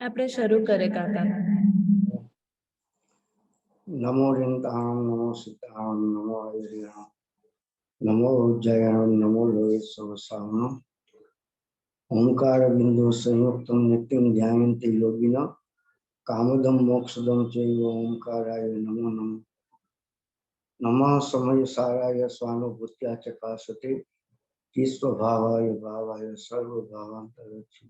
આપણે શરૂ કરે કાકા. नमो रिंताम नमो सीताम नमो आयुर्याम नमो उज्जयाम नमो लोहित सवसाम ओंकार बिंदु संयुक्तम नित्यं ध्यायन्ति योगिनः कामदम मोक्षदम चैव ओंकाराय नमो नमः नमः समय साराय स्वानुभूत्या चकाशते स्वभावाय भावाय सर्वभावांतरक्षि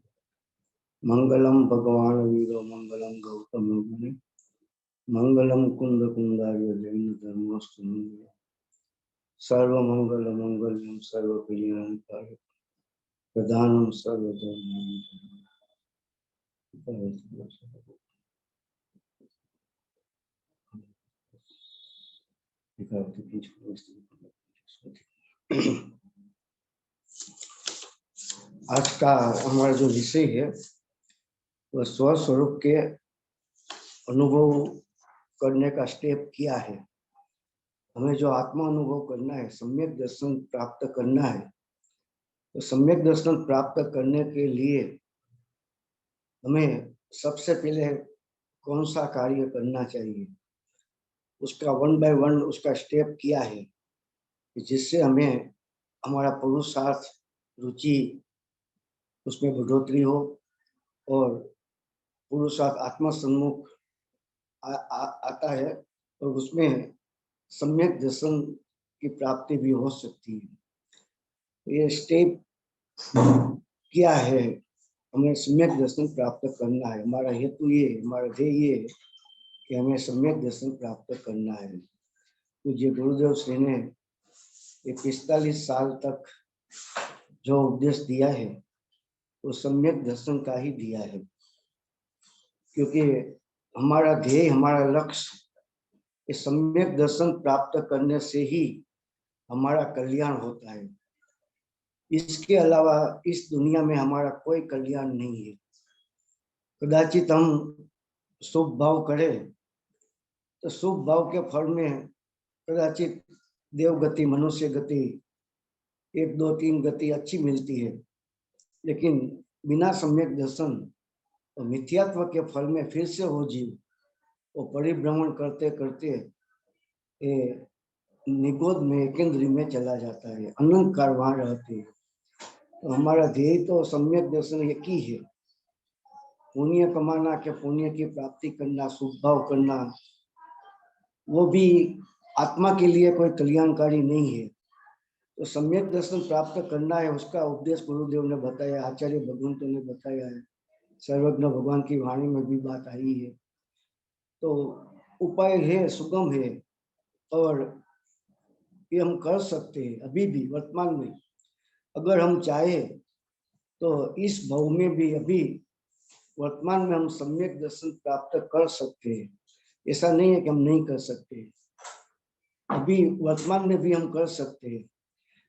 मंगलम भगवान वीरो मंगलम गौतम मुनि मंगलम कुंद कुंदाय जैन धर्मस्तु सर्व मंगल मंगलम सर्व कल्याणकारी प्रधानम सर्वधर्म आज का हमारा जो विषय है वह स्वस्वरूप के अनुभव करने का स्टेप क्या है। हमें जो आत्मा अनुभव करना है, सम्यक दर्शन प्राप्त करना है, तो सम्यक दर्शन प्राप्त करने के लिए हमें सबसे पहले कौन सा कार्य करना चाहिए, उसका 1 बाय 1 उसका स्टेप क्या है, जिससे हमें हमारा पुरुषार्थ रुचि उसमें बढ़ोतरी हो और पुरुषार्थ आत्मा सम्मुख आता है और उसमें सम्यक दर्शन की प्राप्ति भी हो सकती है। ये स्टेप क्या है, हमें सम्यक दर्शन प्राप्त करना है। हमारा हेतु ये, हमारा ध्येय ये है कि हमें सम्यक दर्शन प्राप्त करना है। मुझे गुरुदेव श्री ने ये 45 साल तक जो उपदेश दिया है वो सम्यक दर्शन का ही दिया है, क्योंकि हमारा ध्येय, हमारा लक्ष्य इस सम्यक दर्शन प्राप्त करने से ही हमारा कल्याण होता है। इसके अलावा इस दुनिया में हमारा कोई कल्याण नहीं है। कदाचित हम शुभ भाव करें तो शुभ भाव के फल में कदाचित देवगति, मनुष्य गति, 1 2 3 गति अच्छी मिलती है, लेकिन बिना सम्यक दर्शन और मिथ्यात्व के फल में फिर से वो जीव वो परिभ्रमण करते करते निगोद में, एकेंद्री में चला जाता है, अनंत काल वहां रहते हैं। तो हमारा ध्येय तो सम्यक दर्शन एक ही है। पुण्य कमाना के पुण्य की प्राप्ति करना, शुभ भाव करना, वो भी आत्मा के लिए कोई कल्याणकारी नहीं है। तो सम्यक दर्शन प्राप्त करना है, उसका उपदेश गुरुदेव ने बताया, आचार्य भगवंतों ने बताया है, सर्वज्ञ भगवान की वाणी में भी बात आई है। तो उपाय है, सुगम है और ये हम कर सकते हैं अभी भी वर्तमान में। अगर हम चाहे तो इस भाव में भी अभी वर्तमान में हम सम्यक दर्शन प्राप्त कर सकते हैं। ऐसा नहीं है कि हम नहीं कर सकते, अभी वर्तमान में भी हम कर सकते हैं,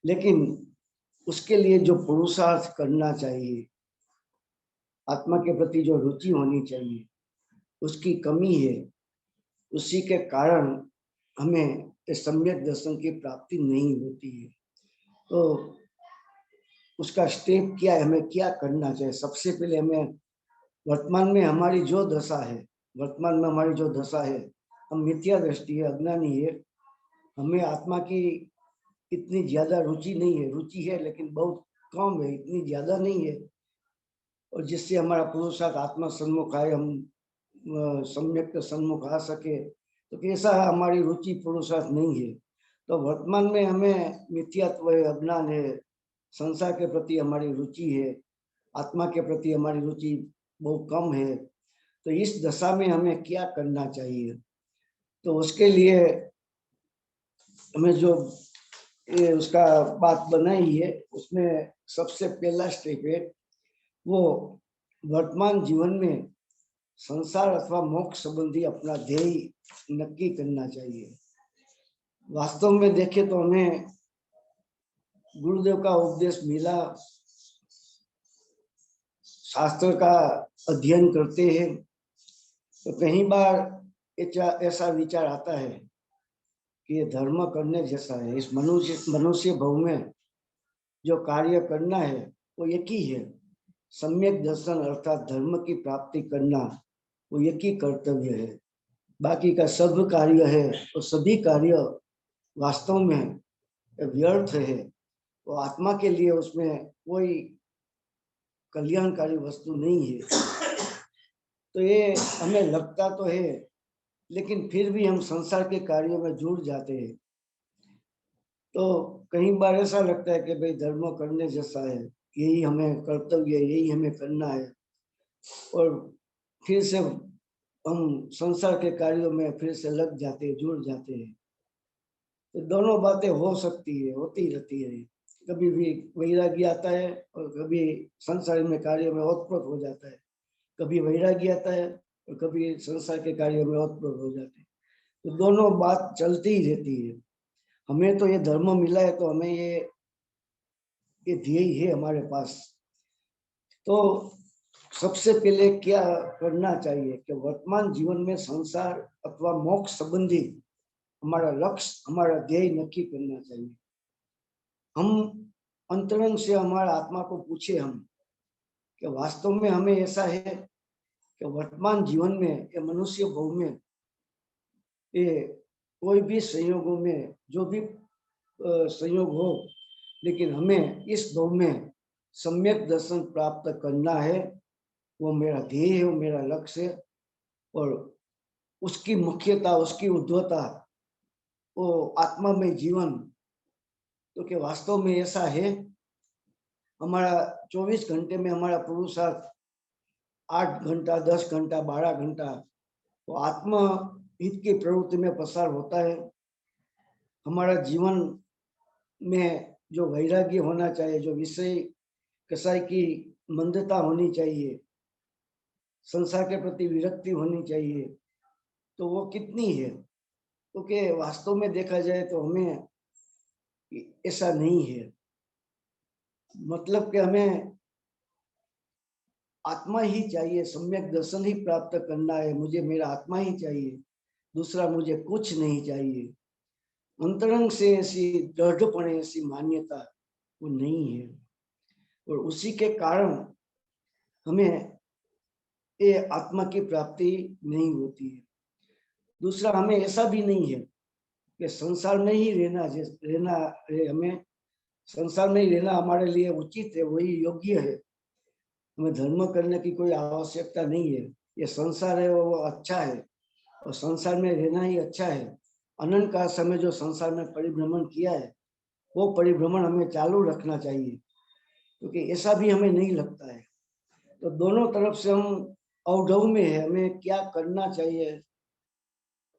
लेकिन उसके लिए जो पुरुषार्थ करना चाहिए, आत्मा के प्रति जो रुचि होनी चाहिए, उसकी कमी है। उसी के कारण हमें सम्यक दर्शन की प्राप्ति नहीं होती है। तो उसका स्टेप क्या है, हमें क्या करना चाहिए। सबसे पहले हमें वर्तमान में हमारी जो दशा है, वर्तमान में हमारी जो दशा है, हम मिथ्या दृष्टि है, अज्ञानी है, हमें आत्मा की इतनी ज्यादा रुचि नहीं है, रुचि है लेकिन बहुत कम है, इतनी ज्यादा नहीं है, और जिससे हमारा पुरुषार्थ आत्मा सन्मुख आए, हम सम्यक सन्मुख आ सके, तो कैसा है, हमारी रुचि पुरुषार्थ नहीं है। तो वर्तमान में हमें मिथ्यात्व है, अज्ञान है, संसार के प्रति हमारी रुचि है, आत्मा के प्रति हमारी रुचि बहुत कम है। तो इस दशा में हमें क्या करना चाहिए, तो उसके लिए हमें जो ये उसका बात बनाई है, उसमें सबसे पहला स्टेप है वो वर्तमान जीवन में संसार अथवा मोक्ष संबंधी अपना ध्येय नक्की करना चाहिए। वास्तव में देखें तो हमें गुरुदेव का उपदेश मिला, शास्त्र का अध्ययन करते हैं, तो कई बार ऐसा विचार आता है कि ये धर्म करने जैसा है। इस मनुष्य भव में जो कार्य करना है वो एक ही है, सम्यक दर्शन अर्थात धर्म की प्राप्ति करना वो एक ही कर्तव्य है। बाकी का सब कार्य है तो सभी कार्य वास्तव में व्यर्थ है। तो आत्मा के लिए उसमें कोई कल्याणकारी वस्तु नहीं है। तो ये हमें लगता तो है, लेकिन फिर भी हम संसार के कार्यों में जुड़ जाते हैं। तो कई बार ऐसा लगता है कि भाई धर्म करने जैसा है, यही हमें कर्तव्य है, यही हमें करना है, और फिर से हम संसार के कार्यों में फिर से लग जाते हैं, जुड़ जाते हैं। तो दोनों बातें हो सकती है, होती रहती है। कभी भी वैराग्य आता है और कभी संसार में कार्यों में ओतप्रोत हो जाता है। कभी वैराग्य आता है और कभी संसार के कार्यों में ओतप्रोत हो जाते हैं। तो दोनों बात चलती ही रहती है। हमें तो ये धर्म मिला है, तो हमें ये ध्येय है हमारे पास। तो सबसे पहले क्या करना चाहिए कि वर्तमान जीवन में संसार अथवा मोक्ष संबंधी हमारा लक्ष्य, हमारा ध्येय नक्की करना चाहिए। हम अंतरंग से हमारा आत्मा को पूछे हम कि वास्तव में हमें ऐसा है कि वर्तमान जीवन में या मनुष्य भव में ये कोई भी संयोगों में जो भी संयोग हो, लेकिन हमें इस भव में सम्यक दर्शन प्राप्त करना है। वो मेरा ध्येय है, वो मेरा लक्ष्य है। और उसकी मुख्यता, उसकी उद्धवता, वो आत्मामय जीवन। तो क्या वास्तव में ऐसा है? हमारा 24 घंटे में हमारा पुरुषार्थ 8 घंटा, 10 घंटा, 12 घंटा तो आत्मा हित की प्रवृत्ति में पसार होता है। हमारा जीवन में जो वैराग्य होना चाहिए, जो विषय कसाई की मंदता होनी चाहिए, संसार के प्रति विरक्ति होनी चाहिए, तो वो कितनी है? क्योंकि तो वास्तव में देखा जाए तो हमें ऐसा नहीं है। मतलब कि हमें आत्मा ही चाहिए, सम्यक दर्शन ही प्राप्त करना है। मुझे मेरा आत्मा ही चाहिए, दूसरा मुझे कुछ नहीं चाहिए। अंतरंग से ऐसी दृढ़पणे, ऐसी मान्यता वो नहीं है, और उसी के कारण हमें ये आत्मा की प्राप्ति नहीं होती है। दूसरा, हमें ऐसा भी नहीं है कि संसार में ही रहना है। हमें संसार में ही रहना हमारे लिए उचित है, वही योग्य है। हमें धर्म करने की कोई आवश्यकता नहीं है। ये संसार है वो अच्छा है, और संसार में रहना ही अच्छा है। अनंत काल समय जो संसार में परिभ्रमण किया है, वो परिभ्रमण हमें चालू रखना चाहिए, क्योंकि ऐसा भी हमें नहीं लगता है। तो दोनों तरफ से हम अवढव में है। हमें क्या करना चाहिए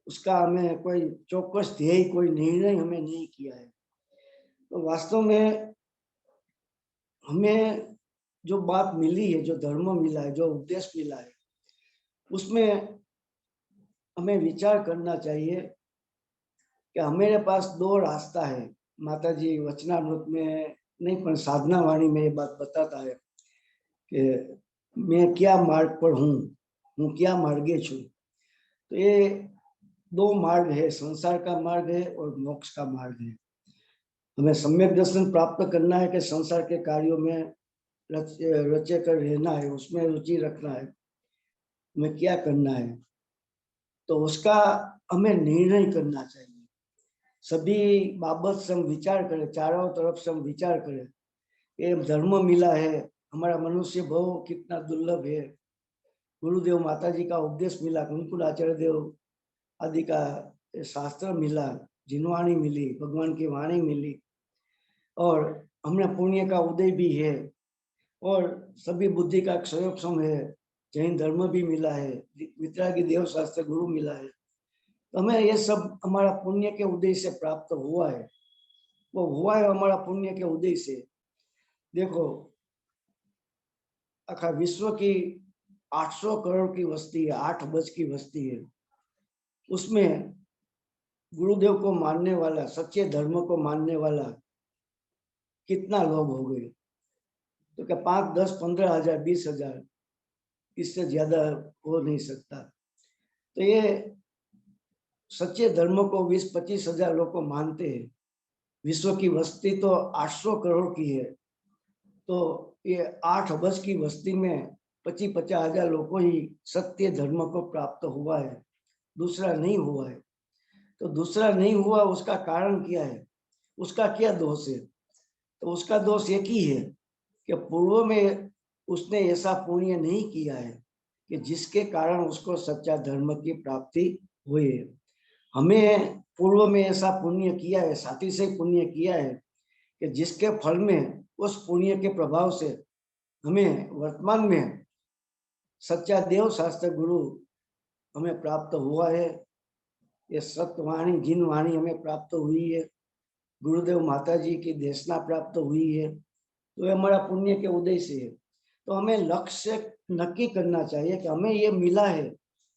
उसका हमें कोई चौकस ध्येय, कोई निर्णय हमें नहीं किया है। तो वास्तव में हमें जो बात मिली है, जो धर्म मिला है, जो उपदेश मिला है, उसमें हमें विचार करना चाहिए कि हमारे पास दो रास्ता है। माता जी वचनामृत में नहीं पर साधना वाणी में ये बात बताता है कि मैं क्या मार्ग पर हूँ क्या मार्गे छू। तो ये दो मार्ग है, संसार का मार्ग है और मोक्ष का मार्ग है। हमें सम्यक दर्शन प्राप्त करना है कि संसार के कार्यों में रचे कर रहना है, उसमें रुचि रखना है, हमें क्या करना है, तो उसका हमें निर्णय करना चाहिए। सभी बाबत से हम विचार करें, चारों तरफ से हम विचार करें। ये धर्म मिला है, हमारा मनुष्य भव कितना दुर्लभ है। गुरुदेव माता जी का उपदेश मिला, कुंकुल आचार्य देव आदि का शास्त्र मिला, जिनवाणी मिली, भगवान की वाणी मिली, और हमें पुण्य का उदय भी है, और सभी बुद्धि का क्षयोक्षम है। जैन धर्म भी मिला है, वितरागी देव शास्त्र गुरु मिला है। तो हमें ये सब हमारा पुण्य के उदय से प्राप्त हुआ है। वो हुआ है हमारा पुण्य के उदय से। देखो, आखा विश्व की 800 करोड़ की वस्ती है, 8 अरब की वस्ती है। उसमें गुरुदेव को मानने वाला, सच्चे धर्म को मानने वाला कितना लोग हो गए? तो क्या 5, 10, 15 हजार, 20 हजार, इससे ज्यादा हो नहीं सकता। तो ये सच्चे धर्म को 20-25 हजार लोग को मानते हैं। विश्व की वस्ती तो 800 करोड़ की है, तो ये 8 अबज की बस्ती में 25-50 लोगों ही सत्य धर्म को प्राप्त हुआ है, दूसरा नहीं हुआ है। तो दूसरा नहीं हुआ, उसका कारण क्या है, उसका क्या दोष है? तो उसका दोष एक ही है कि पूर्व में उसने ऐसा पुण्य नहीं किया है कि जिसके कारण उसको सच्चा धर्म की प्राप्ति हुई है। हमें पूर्व में ऐसा पुण्य किया है, साथी से पुण्य किया है कि जिसके फल में, उस पुण्य के प्रभाव से हमें वर्तमान में सच्चा देव शास्त्र गुरु हमें प्राप्त हुआ है। ये सत्यवाणी जिन वाणी हमें प्राप्त हुई है, गुरुदेव माता जी की देशना प्राप्त हुई है, तो ये हमारा पुण्य के उदय से है। तो हमें लक्ष्य नक्की करना चाहिए कि हमें ये मिला है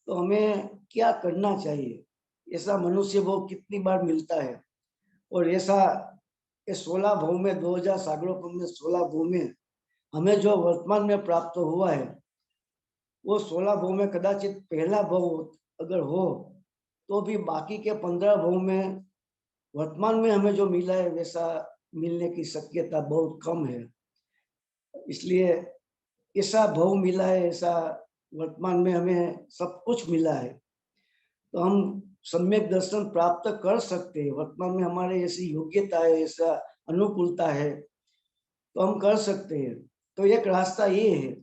तो हमें क्या करना चाहिए। ऐसा मनुष्य वो कितनी बार मिलता है, और ऐसा ये 16 भव में 2000 सागरों में 16 भव में हमें जो वर्तमान में प्राप्त हुआ है, वो 16 भव में कदाचित पहला भव अगर हो तो भी बाकी के 15 भव में वर्तमान में हमें जो मिला है वैसा मिलने की शक्यता बहुत कम है। इसलिए ऐसा भव मिला है, ऐसा वर्तमान में हमें सब कुछ मिला है, तो हम सम्यक दर्शन प्राप्त कर सकते हैं। वर्तमान में हमारे ऐसी योग्यता है, ऐसा अनुकूलता है, तो हम कर सकते हैं। तो एक रास्ता ये है,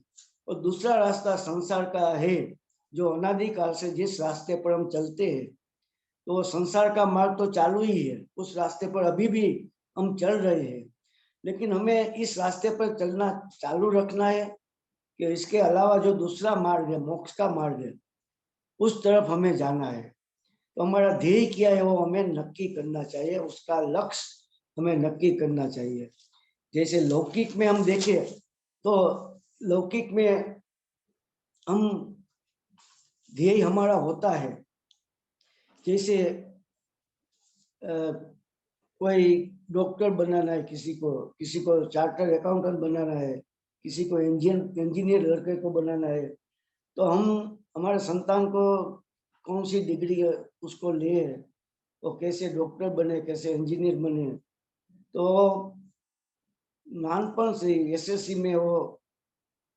और दूसरा रास्ता संसार का है, जो अनादिकाल से जिस रास्ते पर हम चलते हैं, तो संसार का मार्ग तो चालू ही है, उस रास्ते पर अभी भी हम चल रहे हैं। लेकिन हमें इस रास्ते पर चलना चालू रखना है कि इसके अलावा जो दूसरा मार्ग है, मोक्ष का मार्ग है, उस तरफ हमें जाना है। तो हमारा ध्येय क्या है वो हमें नक्की करना चाहिए, उसका लक्ष्य हमें नक्की करना चाहिए। जैसे लौकिक में हम देखें तो लौकिक में हम ध्येय हमारा होता है, जैसे कोई डॉक्टर बनाना है, किसी को चार्टर्ड अकाउंटेंट बनाना है, किसी को इंजीनियर लड़के को बनाना है, तो हम हमारे संतान को कौन सी डिग्री उसको ले, वो कैसे डॉक्टर बने, कैसे इंजीनियर बने। तो नानपण से एसएससी में वो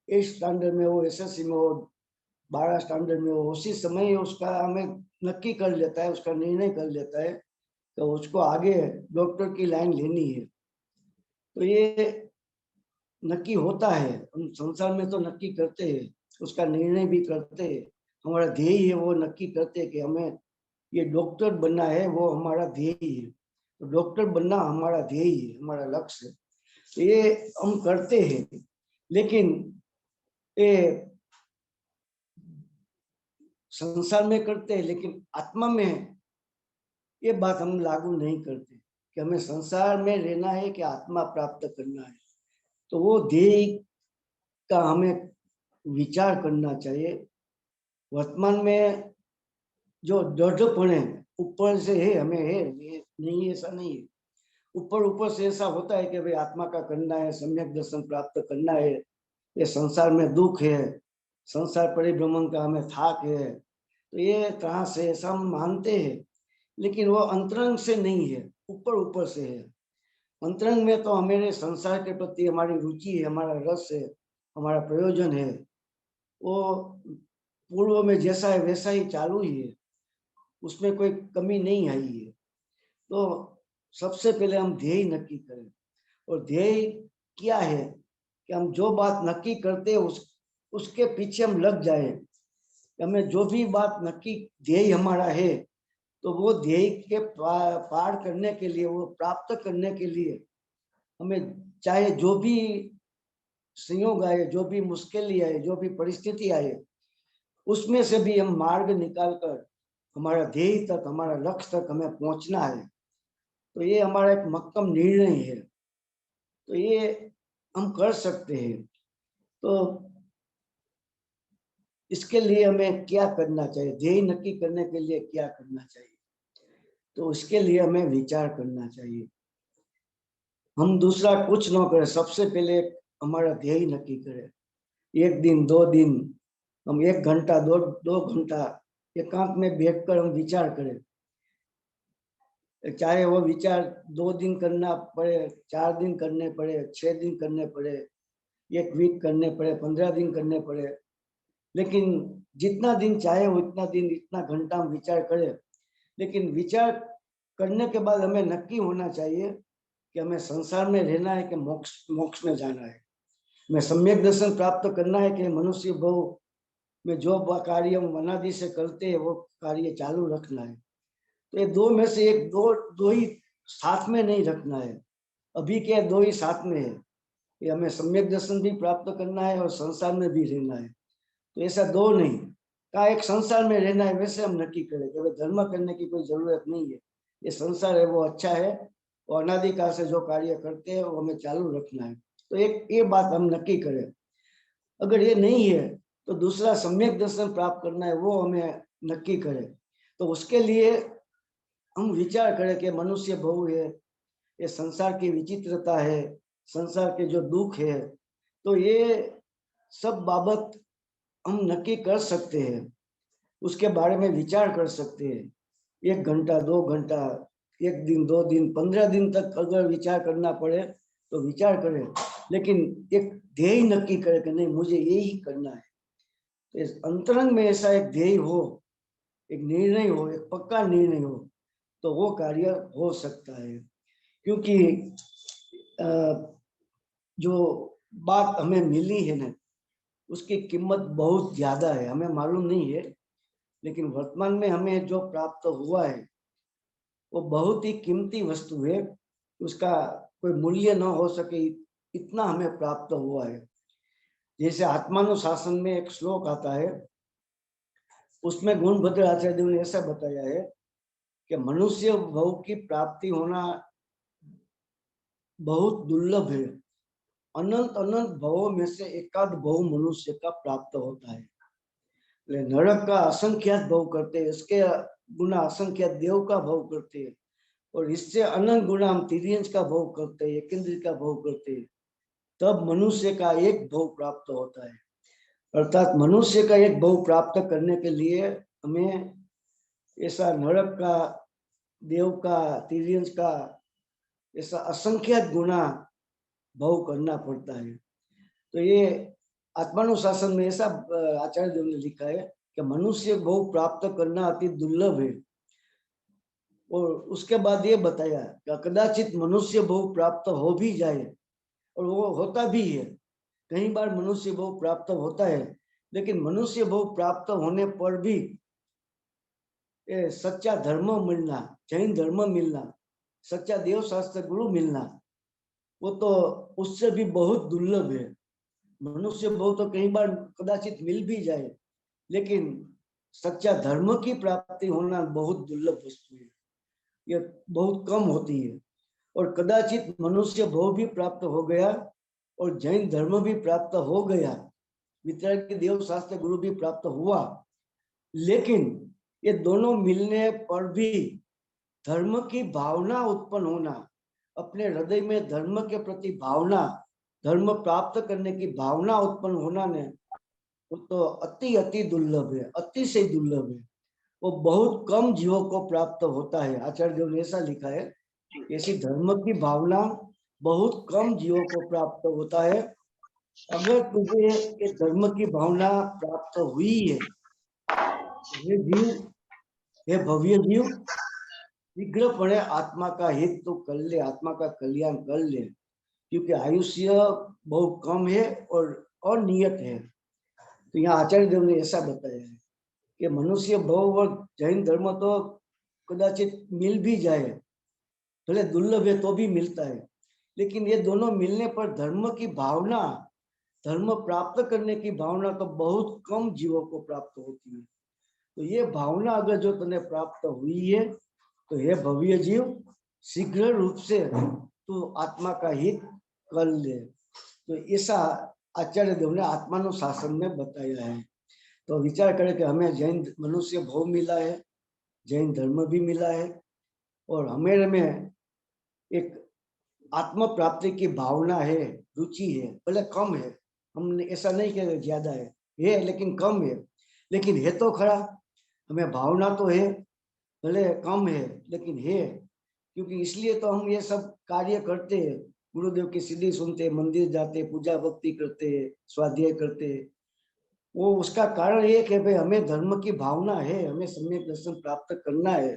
8 स्टैंडर्ड में, वो एसएससी में वो 12 स्टैंडर्ड में, वो उसी समय उसका हमें नक्की कर लेता है, उसका निर्णय कर लेता है तो उसको आगे डॉक्टर की लाइन लेनी है। तो ये नक्की होता है, हम संसार में तो नक्की करते हैं, उसका निर्णय भी करते हैं। हमारा ध्येय है वो नक्की करते हैं कि हमें ये डॉक्टर बनना है, वो हमारा ध्येय है। तो डॉक्टर बनना हमारा ध्येय है, हमारा लक्ष्य है, तो ये हम करते हैं। लेकिन ये संसार में करते हैं, लेकिन आत्मा में ये बात हम लागू नहीं करते कि हमें संसार में रहना है कि आत्मा प्राप्त करना है। तो वो ध्येय का हमें विचार करना चाहिए। वर्तमान में जो दृढ़पण है ऊपर से है, हमें है, ये नहीं, ऐसा नहीं है। ऊपर ऊपर से ऐसा होता है कि भाई आत्मा का करना है, सम्यक दर्शन प्राप्त करना है, ये संसार में दुख है, संसार परिभ्रमण का हमें थाक है, तो ये तरह से ऐसा हम मानते हैं। लेकिन वो अंतरंग से नहीं है, ऊपर ऊपर से है। अंतरंग में तो हमारे संसार के प्रति हमारी रुचि है, हमारा रस है, हमारा प्रयोजन है, वो पूर्व में जैसा है वैसा ही चालू ही है, उसमें कोई कमी नहीं आई है। तो सबसे पहले हम ध्येय नक्की करें, और ध्येय क्या है कि हम जो बात नक्की करते हैं उसके पीछे हम लग जाए। हमें जो भी बात नक्की ध्येय हमारा है, तो वो ध्येय के पार करने के लिए, वो प्राप्त करने के लिए हमें चाहे जो भी संयोग आए, जो भी मुश्किल आए, जो भी परिस्थिति आए, उसमें से भी हम मार्ग निकाल कर हमारा ध्येय तक, हमारा लक्ष्य तक हमें पहुंचना है। तो ये हमारा एक मक्कम निर्णय है, तो ये हम कर सकते हैं। तो इसके लिए हमें क्या करना चाहिए, ध्येय नक्की करने के लिए क्या करना चाहिए, तो उसके लिए हमें विचार करना चाहिए। हम दूसरा कुछ ना करें, सबसे पहले हमारा ध्येय नक्की करें। 1 दिन 2 दिन, हम 1 घंटा 2 घंटा एकांत में बैठकर हम विचार करें। चाहे वो विचार 2 दिन करना पड़े, 4 दिन करने पड़े, 6 दिन करने पड़े, 1 वीक करने पड़े, 15 दिन करने पड़े, लेकिन जितना दिन चाहे उतना दिन, इतना घंटा हम विचार करें। लेकिन विचार करने के बाद हमें नक्की होना चाहिए कि हमें संसार में रहना है कि मोक्ष में जाना है, हमें सम्यक दर्शन प्राप्त करना है कि मनुष्य भव में जो कार्य हम अनादि से करते हैं वो कार्य चालू रखना है। तो ये दो में से एक, दो ही साथ में नहीं रखना है। अभी के दो ही साथ में है कि हमें सम्यक दर्शन भी प्राप्त करना है और संसार में भी रहना है। तो ऐसा दो नहीं का, एक संसार में रहना है वैसे हम नक्की करें कि धर्म करने की कोई जरूरत नहीं है, ये संसार है वो अच्छा है, और अनादिकाल से जो कार्य करते हैं वो हमें चालू रखना है। तो एक ये बात हम नक्की करें। अगर ये नहीं है तो दूसरा सम्यक दर्शन प्राप्त करना है, वो हमें नक्की करें। तो उसके लिए हम विचार करें कि मनुष्य भव है, ये संसार की विचित्रता है, संसार के जो दुख है, तो ये सब बाबत हम नक्की कर सकते हैं, उसके बारे में विचार कर सकते हैं। 1 घंटा, 2 घंटा, 1 दिन, 2 दिन, 15 दिन तक अगर विचार करना पड़े तो विचार करें, लेकिन एक ध्येय नक्की करें कि नहीं मुझे यही करना है। तो इस अंतरंग में ऐसा एक ध्येय हो, एक निर्णय हो, एक पक्का निर्णय हो, तो वो कार्य हो सकता है। क्योंकि जो बात हमें मिली है ना, उसकी कीमत बहुत ज्यादा है, हमें मालूम नहीं है, लेकिन वर्तमान में हमें जो प्राप्त हुआ है वो बहुत ही कीमती वस्तु है, उसका कोई मूल्य न हो सके, इतना हमें प्राप्त हुआ है। जैसे आत्मानुशासन में एक श्लोक आता है, उसमें गुणभद्र आचार्य देव ने ऐसा बताया है कि मनुष्य भव की प्राप्ति होना बहुत दुर्लभ है, अनंत अनंत भवों में से एकाध भव मनुष्य का प्राप्त होता है। नरक का असंख्यात भव करते हैं, इसके गुना असंख्यात देव का भव करते हैं, और इससे अनंत गुना हम तिर्यंश का भव करते हैं, एकेंद्र का भव करते हैं, तब मनुष्य का एक भव प्राप्त होता है। अर्थात मनुष्य का एक भव प्राप्त करने के लिए हमें ऐसा नरक का, देव का, तिर्यंश का ऐसा असंख्यात गुना भव करना पड़ता है। तो ये आत्मानुशासन में ऐसा आचार्य देव ने लिखा है कि मनुष्य भव प्राप्त करना अति दुर्लभ है। और उसके बाद ये बताया कि कदाचित मनुष्य भव प्राप्त हो भी जाए, और वो होता भी है, कई बार मनुष्य भव प्राप्त होता है, लेकिन मनुष्य भव प्राप्त होने पर भी ये सच्चा धर्म मिलना, जैन धर्म मिलना, सच्चा देव शास्त्र गुरु मिलना, वो तो उससे भी बहुत दुर्लभ है। मनुष्य भव तो कई बार कदाचित मिल भी जाए, लेकिन सच्चा धर्म की प्राप्ति होना बहुत दुर्लभ वस्तु है, ये बहुत कम होती है। और कदाचित मनुष्य भव भी प्राप्त हो गया और जैन धर्म भी प्राप्त हो गया, वितरागी देव शास्त्र गुरु भी प्राप्त हुआ, लेकिन ये दोनों मिलने पर भी धर्म की भावना उत्पन्न होना, अपने हृदय में धर्म के प्रति भावना, धर्म प्राप्त करने की भावना उत्पन्न होना ने, वो तो अति अति दुर्लभ है, अतिशय दुर्लभ है। वो बहुत कम जीवों को प्राप्त होता है। आचार्य देव ने ऐसा लिखा है, ऐसी धर्म की भावना बहुत कम जीवों को प्राप्त होता है। अगर तुझे ये धर्म की भावना प्राप्त हुई है, ये जीव, हे भव्य जीव, शीघ्रपणे आत्मा का हित तो कर ले, आत्मा का कल्याण कर ले, क्योंकि आयुष्य बहुत कम है और अनियत है। तो यहाँ आचार्य देव ने ऐसा बताया है कि मनुष्य भव और जैन धर्म तो कदाचित मिल भी जाए, भले दुर्लभ है तो भी मिलता है, लेकिन ये दोनों मिलने पर धर्म की भावना, धर्म प्राप्त करने की भावना तो बहुत कम जीवों को प्राप्त होती है। तो ये भावना अगर जो तुम्हें प्राप्त हुई है, तो हे भव्य जीव, शीघ्र रूप से तू आत्मा का हित कर ले। तो ऐसा आचार्य देव ने आत्मानुशासन में बताया है। तो विचार करें कि हमें जैन मनुष्य भव मिला है, जैन धर्म भी मिला है, और हमें में एक आत्म प्राप्ति की भावना है, रुचि है, भले कम है, हमने ऐसा नहीं कह ज्यादा है लेकिन कम है, लेकिन है तो खरा, हमें भावना तो है, भले कम है लेकिन है, क्योंकि इसलिए तो हम ये सब कार्य करते हैं गुरुदेव की सीढ़ी सुनते, मंदिर जाते, पूजा भक्ति करते, स्वाध्याय करते, वो उसका कारण ये कि भाई हमें धर्म की भावना है, हमें सम्यक दर्शन प्राप्त करना है।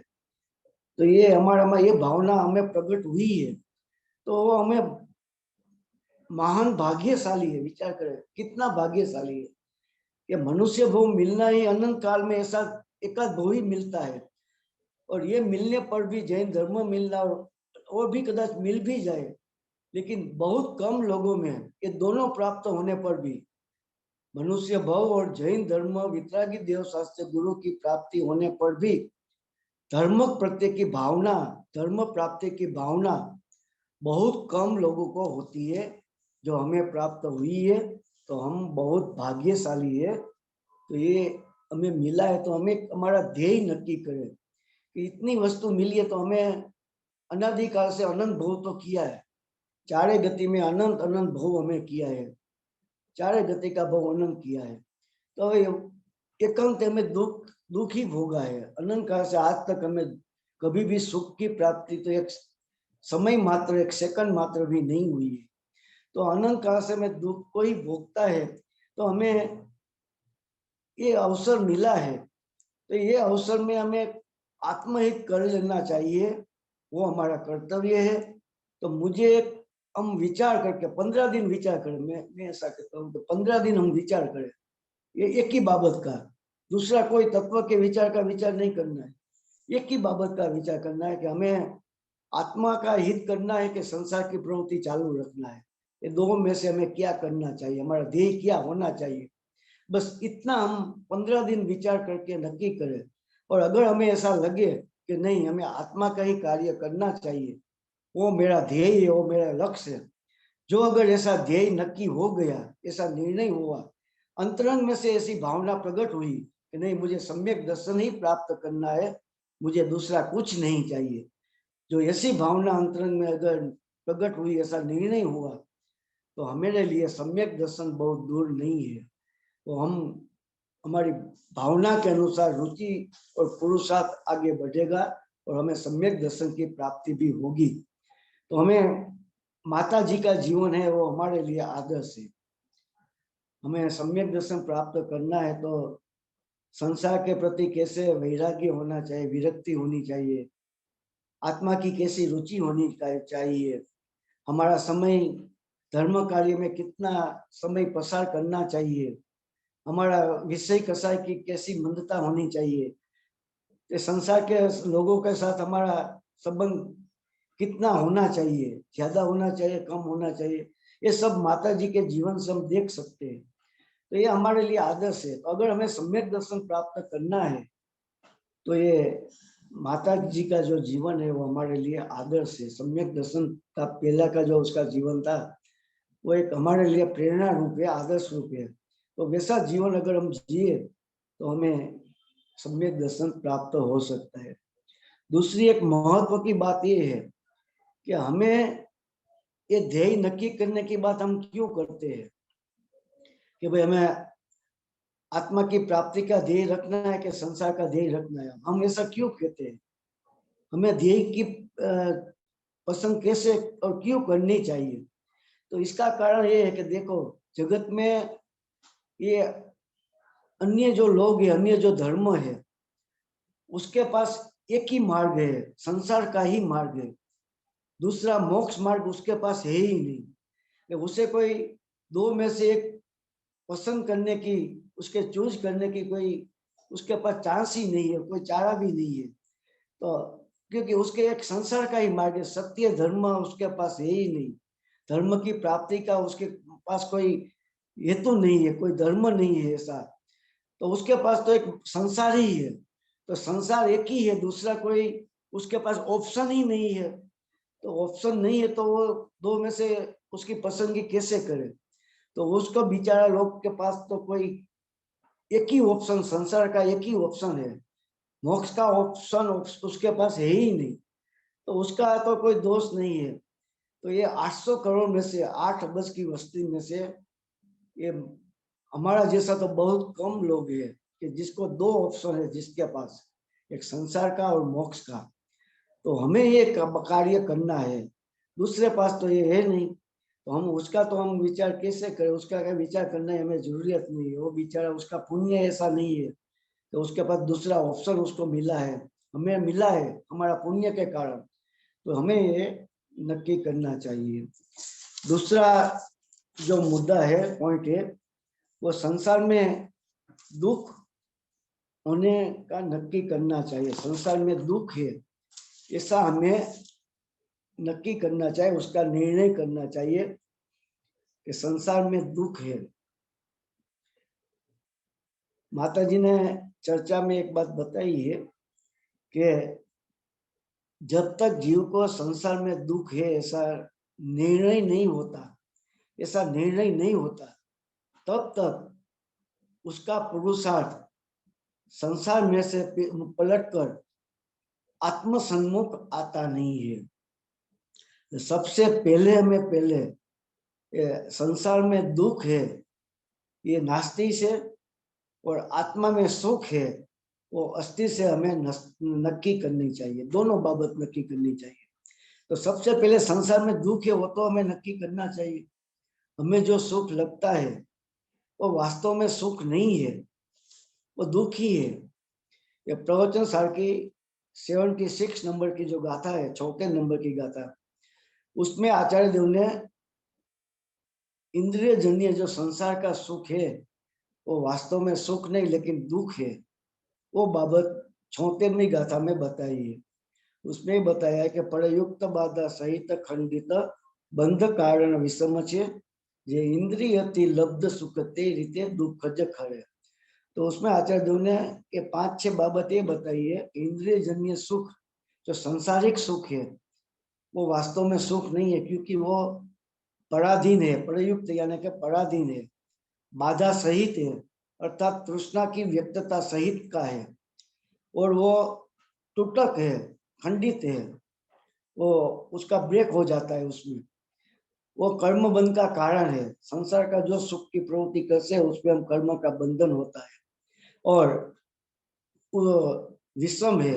तो ये हमारा में ये भावना हमें प्रकट हुई है, तो वो हमें महान भाग्यशाली है। विचार करें कितना भाग्यशाली है कि मनुष्य भव मिलना ही अनंत काल में ऐसा एकाध भव ही मिलता है। और ये मिलने पर भी जैन धर्म मिलना और भी कदाच मिल भी जाए, लेकिन बहुत कम लोगों में ये दोनों प्राप्त होने पर भी मनुष्य भव और जैन धर्म वितरागी देव शास्त्र गुरु की प्राप्ति होने पर भी धर्म प्रत्यय की भावना, धर्म प्राप्ति की भावना बहुत कम लोगों को होती है, जो हमें प्राप्त हुई है। तो हम बहुत भाग्यशाली है। तो ये हमें मिला है, तो हमें हमारा ध्येय नक्की करें कि इतनी वस्तु मिली है तो हमें अनादिकाल से अनंत भव तो किया है, चारे गति में अनंत अनंत भव हमें किया है, चारे गति का भव अनंत किया है। तो एकांत हमें दुख ही भोगा है। अनंत काल से आज तक हमें कभी भी सुख की प्राप्ति तो एक समय मात्र, एक सेकंड मात्र भी नहीं हुई है। तो अनंत काल से हमें दुख को ही भोगता है। तो हमें ये अवसर मिला है, तो ये अवसर में हमें आत्महित कर लेना चाहिए, वो हमारा कर्तव्य है। तो मुझे हम विचार करके 15 दिन विचार करें, मैं ऐसा कहता हूँ कि 15 दिन हम विचार करें ये एक ही बाबत का, दूसरा कोई तत्व के विचार का विचार नहीं करना है, एक ही बाबत का विचार करना है कि हमें आत्मा का हित करना है कि संसार की प्रवृत्ति चालू रखना है। ये दो में से हमें क्या करना चाहिए, हमारा ध्येय क्या होना चाहिए, बस इतना हम 15 दिन विचार करके नक्की करें। और अगर हमें ऐसा लगे कि नहीं हमें आत्मा का ही कार्य करना चाहिए, वो मेरा ध्येय है, वो मेरा लक्ष्य है, जो अगर ऐसा ध्येय नक्की हो गया, ऐसा निर्णय हुआ, अंतरंग में से ऐसी भावना प्रकट हुई कि नहीं मुझे सम्यक दर्शन ही प्राप्त करना है, मुझे दूसरा कुछ नहीं चाहिए, जो ऐसी भावना अंतरंग में अगर प्रकट हुई, ऐसा निर्णय हुआ, तो हमारे लिए सम्यक दर्शन बहुत दूर नहीं है। तो हम हमारी भावना के अनुसार रुचि और पुरुषार्थ आगे बढ़ेगा और हमें सम्यक दर्शन की प्राप्ति भी होगी। तो हमें माता जी का जीवन है वो हमारे लिए आदर्श है। हमें सम्यक दर्शन प्राप्त करना है तो संसार के प्रति कैसे वैराग्य होना चाहिए, विरक्ति होनी चाहिए, आत्मा की कैसी रुचि होनी चाहिए, हमारा समय धर्म कार्य में कितना समय प्रसार करना चाहिए, हमारा विषय कसाय की कैसी मंदता होनी चाहिए, संसार के लोगों के साथ हमारा संबंध कितना होना चाहिए, ज्यादा होना चाहिए, कम होना चाहिए, ये सब माता जी के जीवन से हम देख सकते हैं। तो ये हमारे लिए आदर्श है। तो अगर हमें सम्यक दर्शन प्राप्त करना है तो ये माता जी का जो जीवन है वो हमारे लिए आदर्श है। सम्यक दर्शन का पहला का जो उसका जीवन था वो एक हमारे लिए प्रेरणा रूप है, आदर्श रूप है। तो वैसा जीवन अगर हम जिए तो हमें सम्यक दर्शन प्राप्त हो सकता है। दूसरी एक महत्व की बात ये है कि हमें ये ध्येय नक्की करने की बात हम क्यों करते हैं कि भाई हमें आत्मा की प्राप्ति का ध्येय रखना है कि संसार का ध्येय रखना है, हम ऐसा क्यों कहते हैं, हमें ध्येय की पसंद कैसे और क्यों करनी चाहिए। तो इसका कारण ये है कि देखो जगत में ये अन्य जो लोग है, अन्य जो धर्म है, उसके पास एक ही मार्ग है, संसार का ही मार्ग है, दूसरा मोक्ष मार्ग उसके पास है ही नहीं। उसे कोई दो में से एक पसंद करने की, उसके चूज करने की कोई उसके पास चांस ही नहीं है, कोई चारा भी नहीं है। तो क्योंकि उसके एक संसार का ही मार्ग है, सत्य धर्म उसके पास है ही नहीं, धर्म की प्राप्ति का उसके पास कोई हेतु नहीं है, कोई धर्म नहीं है ऐसा। तो उसके पास तो एक संसार ही है, तो संसार एक ही है, दूसरा कोई उसके पास ऑप्शन ही नहीं है। तो ऑप्शन नहीं है तो वो दो में से उसकी पसंदगी कैसे करे। तो उसको बेचारा लोग के पास तो कोई एक ही ऑप्शन, संसार का एक ही ऑप्शन है, मोक्ष का ऑप्शन उसके पास है ही नहीं। तो उसका तो कोई दोष नहीं है। तो ये 800 करोड़ में से 8 अरब की बस्ती में से ये हमारा जैसा तो बहुत कम लोग हैं कि जिसको दो ऑप्शन है, जिसके पास एक संसार का और मोक्ष का। तो हमें ये कार्य करना है। दूसरे पास तो ये है नहीं, तो हम विचार कैसे करें? उसका क्या विचार करने की हमें जरूरत नहीं है। वो बेचारा, उसका पुण्य ऐसा नहीं है तो उसके पास दूसरा ऑप्शन उसको मिला है, हमें मिला है हमारा पुण्य के कारण, तो हमें ये नक्की करना चाहिए। दूसरा जो मुद्दा है, पॉइंट है, वो संसार में दुख होने का नक्की करना चाहिए। संसार में दुख है ऐसा हमें नक्की करना चाहिए, उसका निर्णय करना चाहिए कि संसार में दुख है। माता जी ने चर्चा में एक बात बताई है कि जब तक जीव को संसार में दुख है ऐसा निर्णय नहीं होता, ऐसा निर्णय नहीं होता, तब तक उसका पुरुषार्थ संसार में से पलटकर आत्म सम्मुख आता नहीं है। सबसे पहले संसार में दुख है ये नास्ति से, और आत्मा में सुख है वो अस्थि से हमें नक्की करनी चाहिए, दोनों बाबत नक्की करनी चाहिए। तो सबसे पहले संसार में दुख है वो तो हमें नक्की करना चाहिए। हमें जो सुख लगता है वो वास्तव में सुख नहीं है, वो दुख ही है। ये प्रवचन सार की 76 नंबर की जो गाथा है, 74 नंबर की गाथा, उसमें आचार्य देव ने इंद्रिय जन्य जो संसार का सुख है वो वास्तव में सुख नहीं लेकिन दुख है, वो बाबत 76वीं गाथा में बताई है। उसमें बताया है कि परयुक्त बाधा सहित खंडित बंध कारण विषम छे, जे इंद्रियથી लब्ध सुख ते रीते दुख ज खरे। तो उसमें आचार्य देव ने ये 5-6 बाबत ये बताई है कि इंद्रिय जन्य सुख जो संसारिक सुख है वो वास्तव में सुख नहीं है, क्योंकि वो पराधीन है, प्रयुक्त यानी कि पराधीन है, बाधा सहित है, अर्थात तृष्णा की व्यक्तता सहित का है, और वो टूटक है, खंडित है, वो उसका ब्रेक हो जाता है उसमें। वो कर्म बंध का कारण है। संसार का जो सुख की प्रवृत्ति करते हैं उसमें हम कर्म का बंधन होता है, और वो विषम है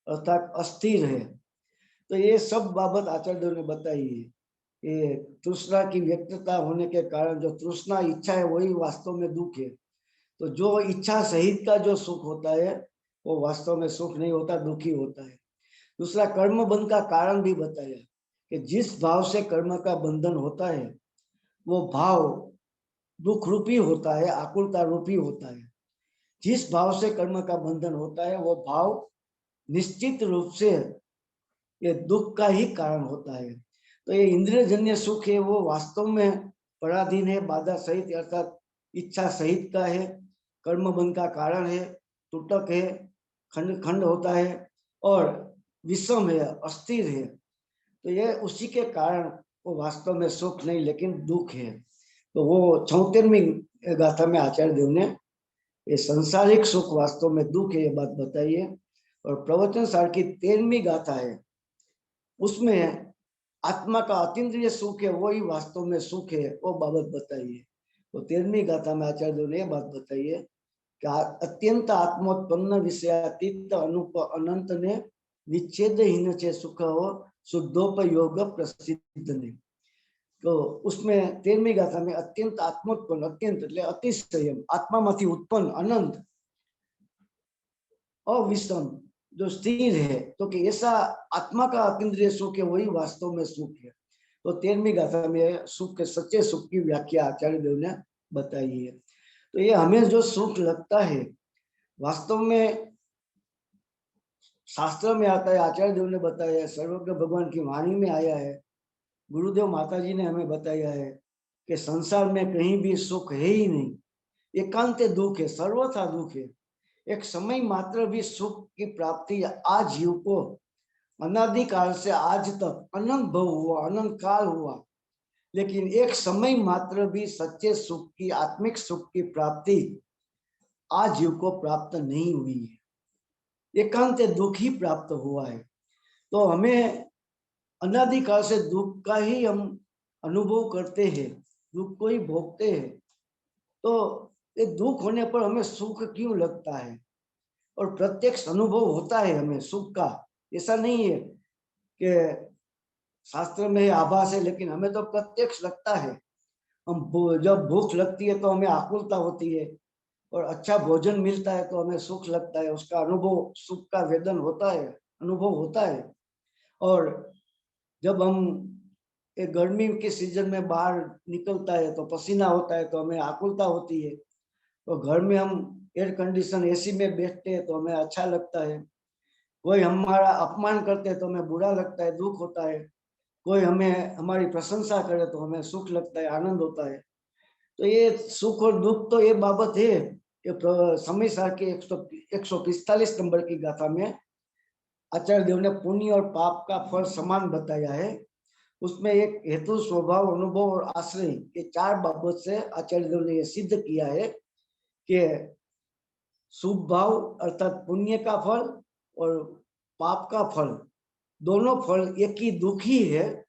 अर्थात अस्थिर है। तो ये सब बाबत आचार्य देव ने बताई है। ये तृष्णा की व्यक्तता होने के कारण जो तृष्णा इच्छा है वही वास्तव में दुख है। तो जो इच्छा सहित का जो सुख होता है वो वास्तव में सुख नहीं होता, दुखी होता है। दूसरा, कर्म बंध का कारण भी बताया कि जिस भाव से कर्म का बंधन होता है वो भाव दुख रूपी होता है, आकुलता रूपी होता है। जिस भाव से कर्म का बंधन होता है वो भाव निश्चित रूप से ये दुख का ही कारण होता है। तो ये इंद्रियजन्य सुख है वो वास्तव में पराधीन है, बाधा सहित अर्थात इच्छा सहित का है, कर्म बंध का कारण है, टूटक है, खंड खंड होता है, और विषम है, अस्थिर है। तो ये उसी के कारण वो वास्तव में सुख नहीं लेकिन दुख है। तो वो 74वीं गाथा में आचार्य देव ने ये संसारिक सुख वास्तव में दुख है ये बात बताई है। और प्रवचन सार की 13वीं गाथा है, उसमें आत्मा का अतीन्द्रिय सुख है वही वास्तव में सुख है, वो बाबत बताई है। तो 13वीं गाथा में आचार्य देव ने ये बात बताई है कि अत्यंत आत्मोत्पन्न विषयातीत अनुप अनंत ने विच्छेदहीन चे सुख हो शुद्धोपयोग प्रसिद्ध ने। तो उसमें 13वीं गाथा में अत्यंत आत्मोत्पन्न, अत्यंत એટલે અતિશય, આત્મામાંથી उत्पन्न अनंत अविषम जो स्थिर है, तो कि ऐसा आत्मा का अतीन्द्रिय सुख है वही वास्तव में सुख है। तो 13वीं गाथा में सुख के सच्चे सुख की व्याख्या आचार्य देव ने बताई है। तो ये हमें जो सुख लगता है वास्तव में शास्त्र में आता है, आचार्य देव ने बताया है, सर्वज्ञ भगवान की वाणी में आया है, गुरुदेव माता जी ने हमें बताया है कि संसार में कहीं भी सुख है ही नहीं, एकांत दुख है, सर्वथा दुख है। एक समय मात्र भी सुख की प्राप्ति आज जीव को अनादिकाल से आज तक अनंत भव हुआ, अनंत काल हुआ, लेकिन एक समय मात्र भी सच्चे सुख की, आत्मिक सुख की प्राप्ति आज जीव को प्राप्त नहीं हुई है, एकांत दुख ही प्राप्त हुआ है। तो हमें अनादिकाल से दुख का ही हम अनुभव करते हैं, दुख को ही भोगते हैं। तो ये दुख होने पर हमें सुख क्यों लगता है? और प्रत्यक्ष अनुभव होता है हमें सुख का, ऐसा नहीं है कि शास्त्र में आभास है, लेकिन हमें तो प्रत्यक्ष लगता है। हम जब भूख लगती है तो हमें आकुलता होती है, और अच्छा भोजन मिलता है तो हमें सुख लगता है, उसका अनुभव, सुख का वेदन होता है, अनुभव होता है। और जब हम एक गर्मी के सीजन में बाहर निकलता है तो पसीना होता है तो हमें आकुलता होती है। तो घर में हम एयर कंडीशन एसी में बैठते हैं तो हमें अच्छा लगता है। कोई हमारा अपमान करते हैं तो हमें बुरा लगता है, दुख होता है। कोई हमें हमारी प्रशंसा करे तो हमें सुख लगता है, आनंद होता है। तो ये सुख और दुख तो ये बाबत है। ये समय सार के 145 नंबर की गाथा में आचार्य देव ने पुण्य और पाप का फल समान बताया है। उसमें एक हेतु, स्वभाव, अनुभव और आश्रय, ये 4 बाबत से आचार्य देव ने यह सिद्ध किया है कि शुभ भाव अर्थात पुण्य का फल और पाप का फल, दोनों फल एक ही दुख ही है,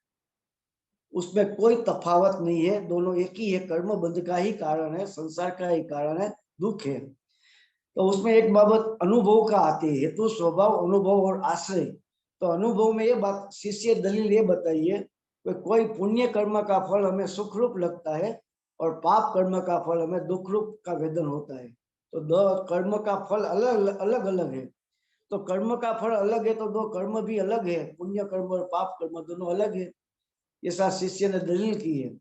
उसमें कोई तफावत नहीं है, दोनों एक ही है। कर्म बंध का ही कारण है, संसार का ही कारण है, दुख है। तो उसमें एक बाबत अनुभव का आती है, हेतु, स्वभाव, अनुभव और आश्रय। तो अनुभव में ये बात शिष्य दलील ये बताइए कि कोई पुण्य कर्म का फल हमें सुख रूप लगता है और पाप कर्म का फल हमें दुख रूप का वेदन होता है। तो दो कर्म का फल अलग अलग अलग है। तो कर्म का फल अलग है तो दो कर्म भी अलग है, पुण्य कर्म और पाप कर्म दोनों अलग है, ऐसा शिष्य ने दलील की है।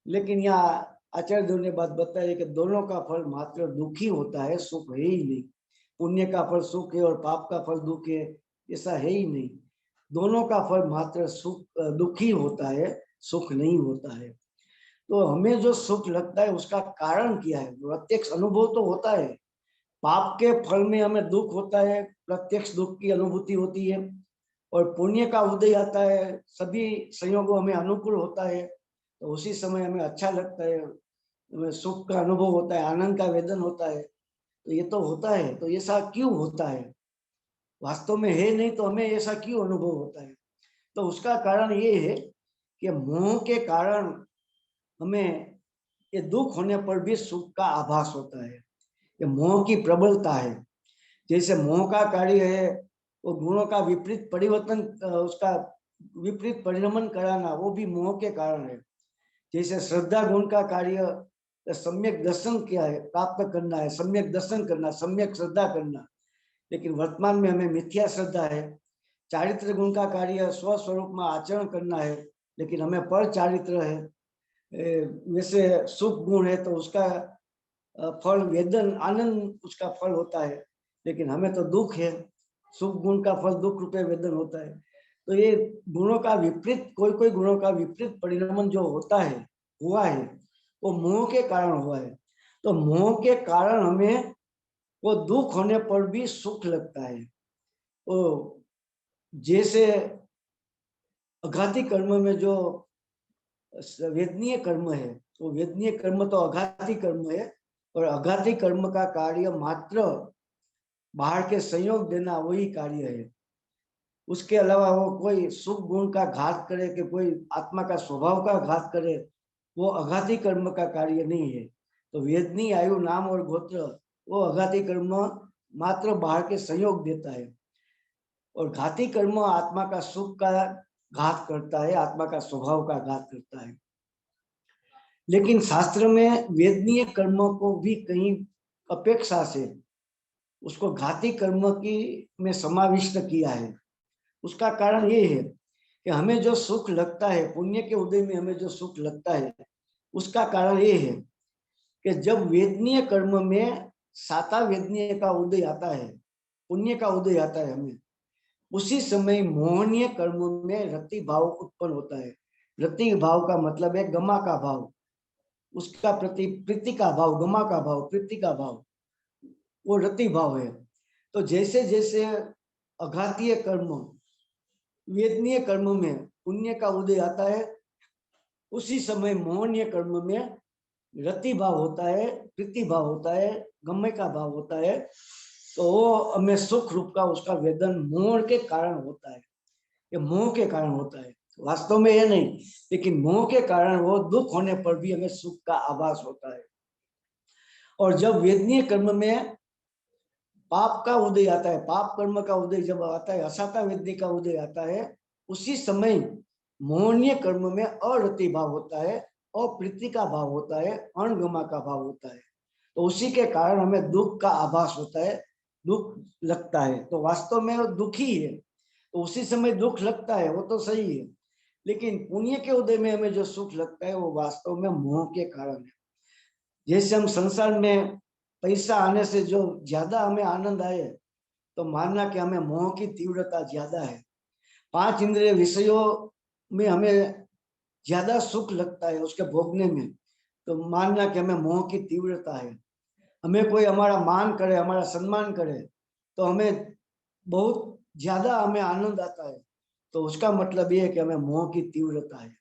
लेकिन यहाँ आचार्य देव ने बात बताई कि दोनों का फल मात्र दुखी होता है, सुख है ही नहीं। पुण्य का फल सुख है और पाप का फल दुख है, ऐसा है ही नहीं। दोनों का फल मात्र सुख दुखी होता है, सुख नहीं होता है। तो हमें जो सुख लगता है उसका कारण क्या है? प्रत्यक्ष अनुभव तो होता है। पाप के फल में हमें दुख होता है, प्रत्यक्ष दुख की अनुभूति होती है। और पुण्य का उदय आता है, सभी संयोगों हमें अनुकूल होता है, तो उसी समय हमें अच्छा लगता है, हमें सुख का अनुभव होता है, आनंद का वेदन होता है। तो ये तो होता है, तो ऐसा क्यों होता है? वास्तव में है नहीं तो हमें ऐसा क्यों अनुभव होता है? तो उसका कारण ये है कि मोह के कारण हमें ये दुख होने पर भी सुख का आभास होता है। ये मोह की प्रबलता है। जैसे मोह का कार्य है वो गुणों का विपरीत परिवर्तन, उसका विपरीत परिणमन कराना, वो भी मोह के कारण है। जैसे श्रद्धा गुण का कार्य सम्यक दर्शन क्या है, प्राप्त करना है, सम्यक दर्शन करना, सम्यक श्रद्धा करना। लेकिन वर्तमान में हमें मिथ्या श्रद्धा है। चारित्र गुण का कार्य स्वस्वरूप में आचरण करना है, लेकिन हमें पर चारित्र है। वैसे सुख गुण है तो उसका फल वेदन, आनंद उसका फल होता है, लेकिन हमें तो दुख है, सुख गुण का फल दुख रूपे वेदन होता है। तो ये गुणों का विपरीत, कोई कोई गुणों का विपरीत परिणाम जो होता है, हुआ है, वो मोह के कारण हुआ है। तो मोह के कारण हमें वो दुख होने पर भी सुख लगता है। तो जैसे अघाती कर्म में जो वेदनीय कर्म है, तो वेदनीय कर्म तो अघाती कर्म है, और अघाती कर्म का कार्य मात्र बाहर के संयोग देना, वही कार्य है। उसके अलावा वो कोई सुख गुण का घात करे कि कोई आत्मा का स्वभाव का घात करे, वो अघाती कर्म का कार्य नहीं है। तो वेदनी, आयु, नाम और गोत्र, वो अघाती कर्म मात्र बाहर के संयोग देता है। और घाती कर्म आत्मा का सुख का घात करता है, आत्मा का स्वभाव का घात करता है। लेकिन शास्त्र में वेदनीय कर्म को भी कहीं अपेक्षा से उसको घाती कर्म की में समाविष्ट किया है। उसका कारण ये है कि हमें जो सुख लगता है, पुण्य के उदय में हमें जो सुख लगता है, उसका कारण ये है कि जब वेदनीय कर्म में साता वेदनीय का उदय आता है, पुण्य का उदय आता है हमें, उसी समय मोहनीय कर्म में रति भाव उत्पन्न होता है। रति भाव का मतलब है गमा का भाव, उसका प्रति प्रीति का भाव, गमा का भाव, प्रीति का भाव, वो रति भाव है। तो जैसे जैसे अघातीय कर्म वेदनीय कर्म में पुण्य का उदय आता है, उसी समय मोहनीय कर्म में रति भाव होता है, प्रीति भाव होता है, गम्य का भाव होता है। तो वो हमें सुख रूप का उसका वेदन मोह के कारण होता है। ये मोह के कारण होता है, वास्तव में ये नहीं, लेकिन मोह के कारण वो दुख होने पर भी हमें सुख का आभास होता है। और जब वेदनीय कर्म में पाप का उदय आता है, पाप कर्म का उदय जब आता है, असाता वेदनी का उदय आता है, उसी समय मोहनीय कर्म में अरति भाव होता है, अप्रीति का भाव होता है, अणगमा का भाव होता है। तो उसी के कारण हमें दुख का आभास होता है, दुख लगता है। तो वास्तव में वो दुखी है, तो उसी समय दुख लगता है, वो तो सही है। लेकिन पुण्य के उदय में हमें जो सुख लगता है वो वास्तव में मोह के कारण है। जैसे हम संसार में पैसा आने से जो ज्यादा हमें आनंद आए, तो मानना कि हमें मोह की तीव्रता ज्यादा है। 5 इंद्रिय विषयों में हमें ज्यादा सुख लगता है उसके भोगने में, तो मानना कि हमें मोह की तीव्रता है। हमें कोई हमारा मान करे, हमारा सम्मान करे, तो हमें बहुत ज्यादा हमें आनंद आता है, तो उसका मतलब ये है कि हमें मोह की तीव्रता है।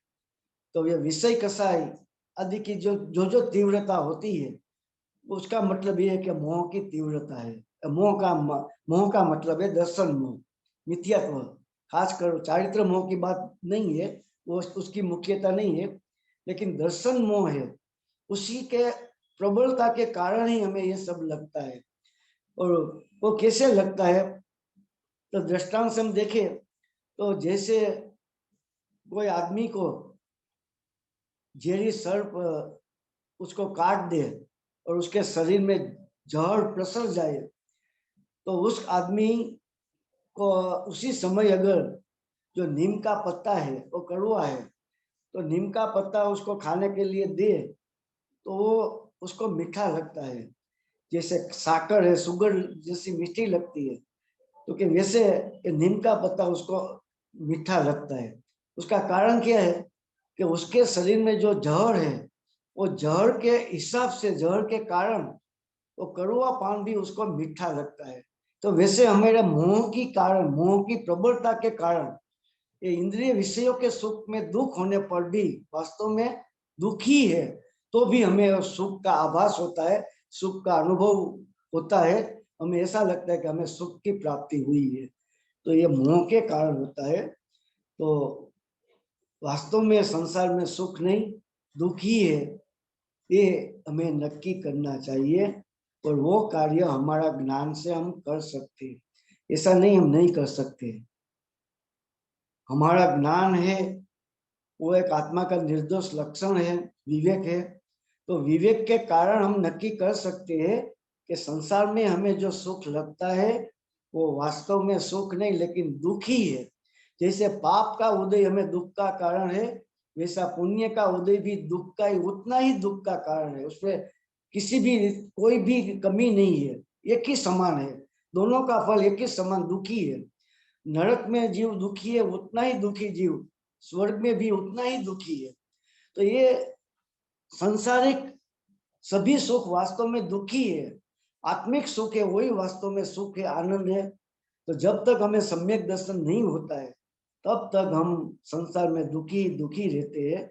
तो ये विषय कसाई आदि की जो जो जो तीव्रता होती है, उसका मतलब ये है कि मोह की तीव्रता है। मोह का मतलब है दर्शन मोह, मिथ्यात्व। खासकर चारित्र मोह की बात नहीं है, वो उसकी मुख्यता नहीं है, लेकिन दर्शन मोह है। उसी के प्रबलता के कारण ही हमें ये सब लगता है। और वो कैसे लगता है, तो दृष्टांत से हम देखें तो जैसे कोई आदमी को जहरी सर्प उसको काट दे और उसके शरीर में जहर प्रसर जाए, तो उस आदमी को उसी समय अगर जो नीम का पत्ता है वो कड़वा है, तो नीम का पत्ता उसको खाने के लिए दे तो वो उसको मीठा लगता है। जैसे साकर है, शुगर जैसी मीठी लगती है, तो कि वैसे नीम का पत्ता उसको मीठा लगता है। उसका कारण क्या है कि उसके शरीर में जो जहर है, वो जहर के हिसाब से, जहर के कारण वो कड़वा पान भी उसको मीठा लगता है। तो वैसे हमारे मोह की कारण, मोह की प्रबलता के कारण ये इंद्रिय विषयों के सुख में दुख होने पर भी वास्तव में दुखी है, तो भी हमें सुख का आभास होता है, सुख का अनुभव होता है। हमें ऐसा लगता है कि हमें सुख की प्राप्ति हुई है। तो ये मोह के कारण होता है। तो वास्तव में संसार में सुख नहीं, दुख ही है, ये हमें नक्की करना चाहिए। और वो कार्य हमारा ज्ञान से हम कर सकते हैं, ऐसा नहीं हम नहीं कर सकते। हमारा ज्ञान है, वो एक आत्मा का निर्दोष लक्षण है, विवेक है। तो विवेक के कारण हम नक्की कर सकते हैं कि संसार में हमें जो सुख लगता है वो वास्तव में सुख नहीं लेकिन दुख ही है। जैसे पाप का उदय हमें दुख का कारण है, वैसा पुण्य का उदय भी दुख का ही, उतना ही दुख का कारण है। उसमें किसी भी कोई भी कमी नहीं है, एक ही समान है, दोनों का फल एक ही समान दुखी है। नरक में जीव दुखी है, उतना ही दुखी जीव स्वर्ग में भी उतना ही दुखी है। तो ये सांसारिक सभी सुख वास्तव में दुखी है, आत्मिक सुख है वही वास्तव में सुख है, आनंद है। तो जब तक हमें सम्यक दर्शन नहीं होता है तब तक हम संसार में दुखी दुखी रहते हैं।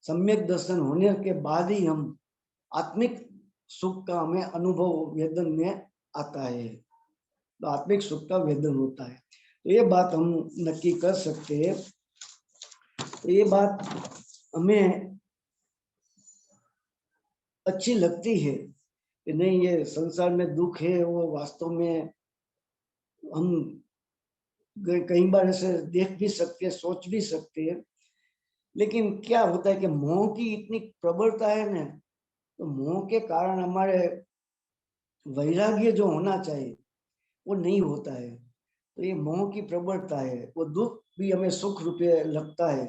सम्यक दर्शन होने के बाद ही हम आत्मिक सुख का हमें अनुभव वेदन में आता है, तो आत्मिक सुख का वेदन होता है। तो ये बात हम नक्की कर सकते हैं। तो ये बात हमें अच्छी लगती है कि नहीं, ये संसार में दुख है, वो वास्तव में हम कई बार ऐसे देख भी सकते हैं, सोच भी सकते हैं। लेकिन क्या होता है कि मोह की इतनी प्रबलता है ना, तो मोह के कारण हमारे वैराग्य जो होना चाहिए वो नहीं होता है। तो ये मोह की प्रबलता है, वो दुख भी हमें सुख रूपे लगता है।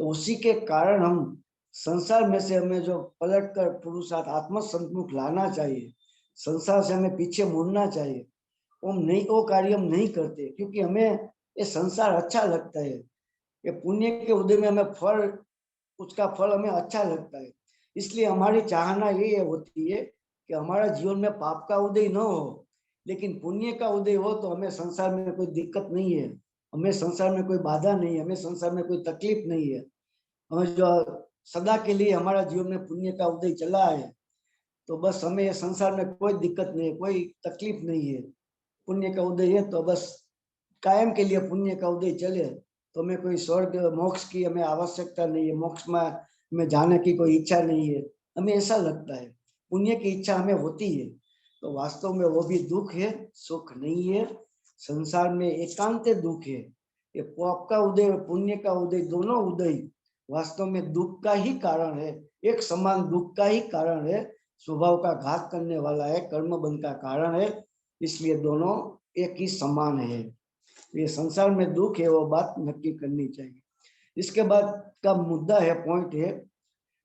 तो उसी के कारण हम संसार में से हमें जो पलट कर पुरुषार्थ आत्म सम्मुख लाना चाहिए, संसार से हमें पीछे मुड़ना चाहिए, वो नहीं, वो कार्य हम नहीं करते क्योंकि हमें ये संसार अच्छा लगता है। ये पुण्य के उदय में हमें फल, उसका फल हमें अच्छा लगता है। इसलिए हमारी चाहना ये होती है कि हमारा जीवन में पाप का उदय न हो, लेकिन पुण्य का उदय हो, तो हमें संसार में कोई दिक्कत नहीं है, हमें संसार में कोई बाधा नहीं है, हमें संसार में कोई तकलीफ नहीं है। हमें जो सदा के लिए हमारा जीवन में पुण्य का उदय चला है, तो बस हमें संसार में कोई दिक्कत नहीं है, कोई तकलीफ नहीं है। पुण्य का उदय है तो बस कायम के लिए पुण्य का उदय चले, तो हमें कोई स्वर्ग मोक्ष की हमें आवश्यकता नहीं है, मोक्ष में जाने की कोई इच्छा नहीं है, हमें ऐसा लगता है। पुण्य की इच्छा हमें होती है, तो वास्तव में वो भी दुख है, सुख नहीं है। संसार में एकांत दुख है, ये पाप का उदय और पुण्य का उदय, दोनों उदय वास्तव में दुख का ही कारण है, एक समान दुख का ही कारण है, स्वभाव का घात करने वाला है, कर्म बंध का कारण है, इसलिए दोनों एक ही समान है। ये संसार में दुख है, वो बात नक्की करनी चाहिए। इसके बाद का मुद्दा है, पॉइंट है,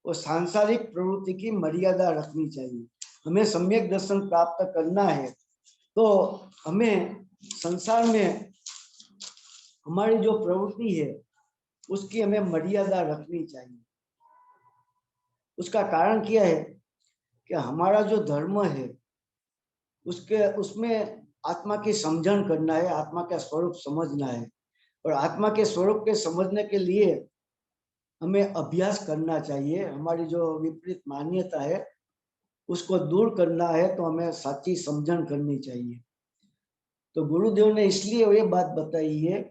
वो सांसारिक प्रवृत्ति की मर्यादा रखनी चाहिए। हमें सम्यक दर्शन प्राप्त करना है तो हमें संसार में हमारी जो प्रवृत्ति है उसकी हमें मर्यादा रखनी चाहिए। उसका कारण क्या है कि हमारा जो धर्म है उसमें आत्मा की समझन करना है, आत्मा का स्वरूप समझना है, और आत्मा के स्वरूप के समझने के लिए हमें अभ्यास करना चाहिए। हमारी जो विपरीत मान्यता है उसको दूर करना है तो हमें सच्ची समझन करनी चाहिए। तो गुरुदेव ने इसलिए ये बात बताई है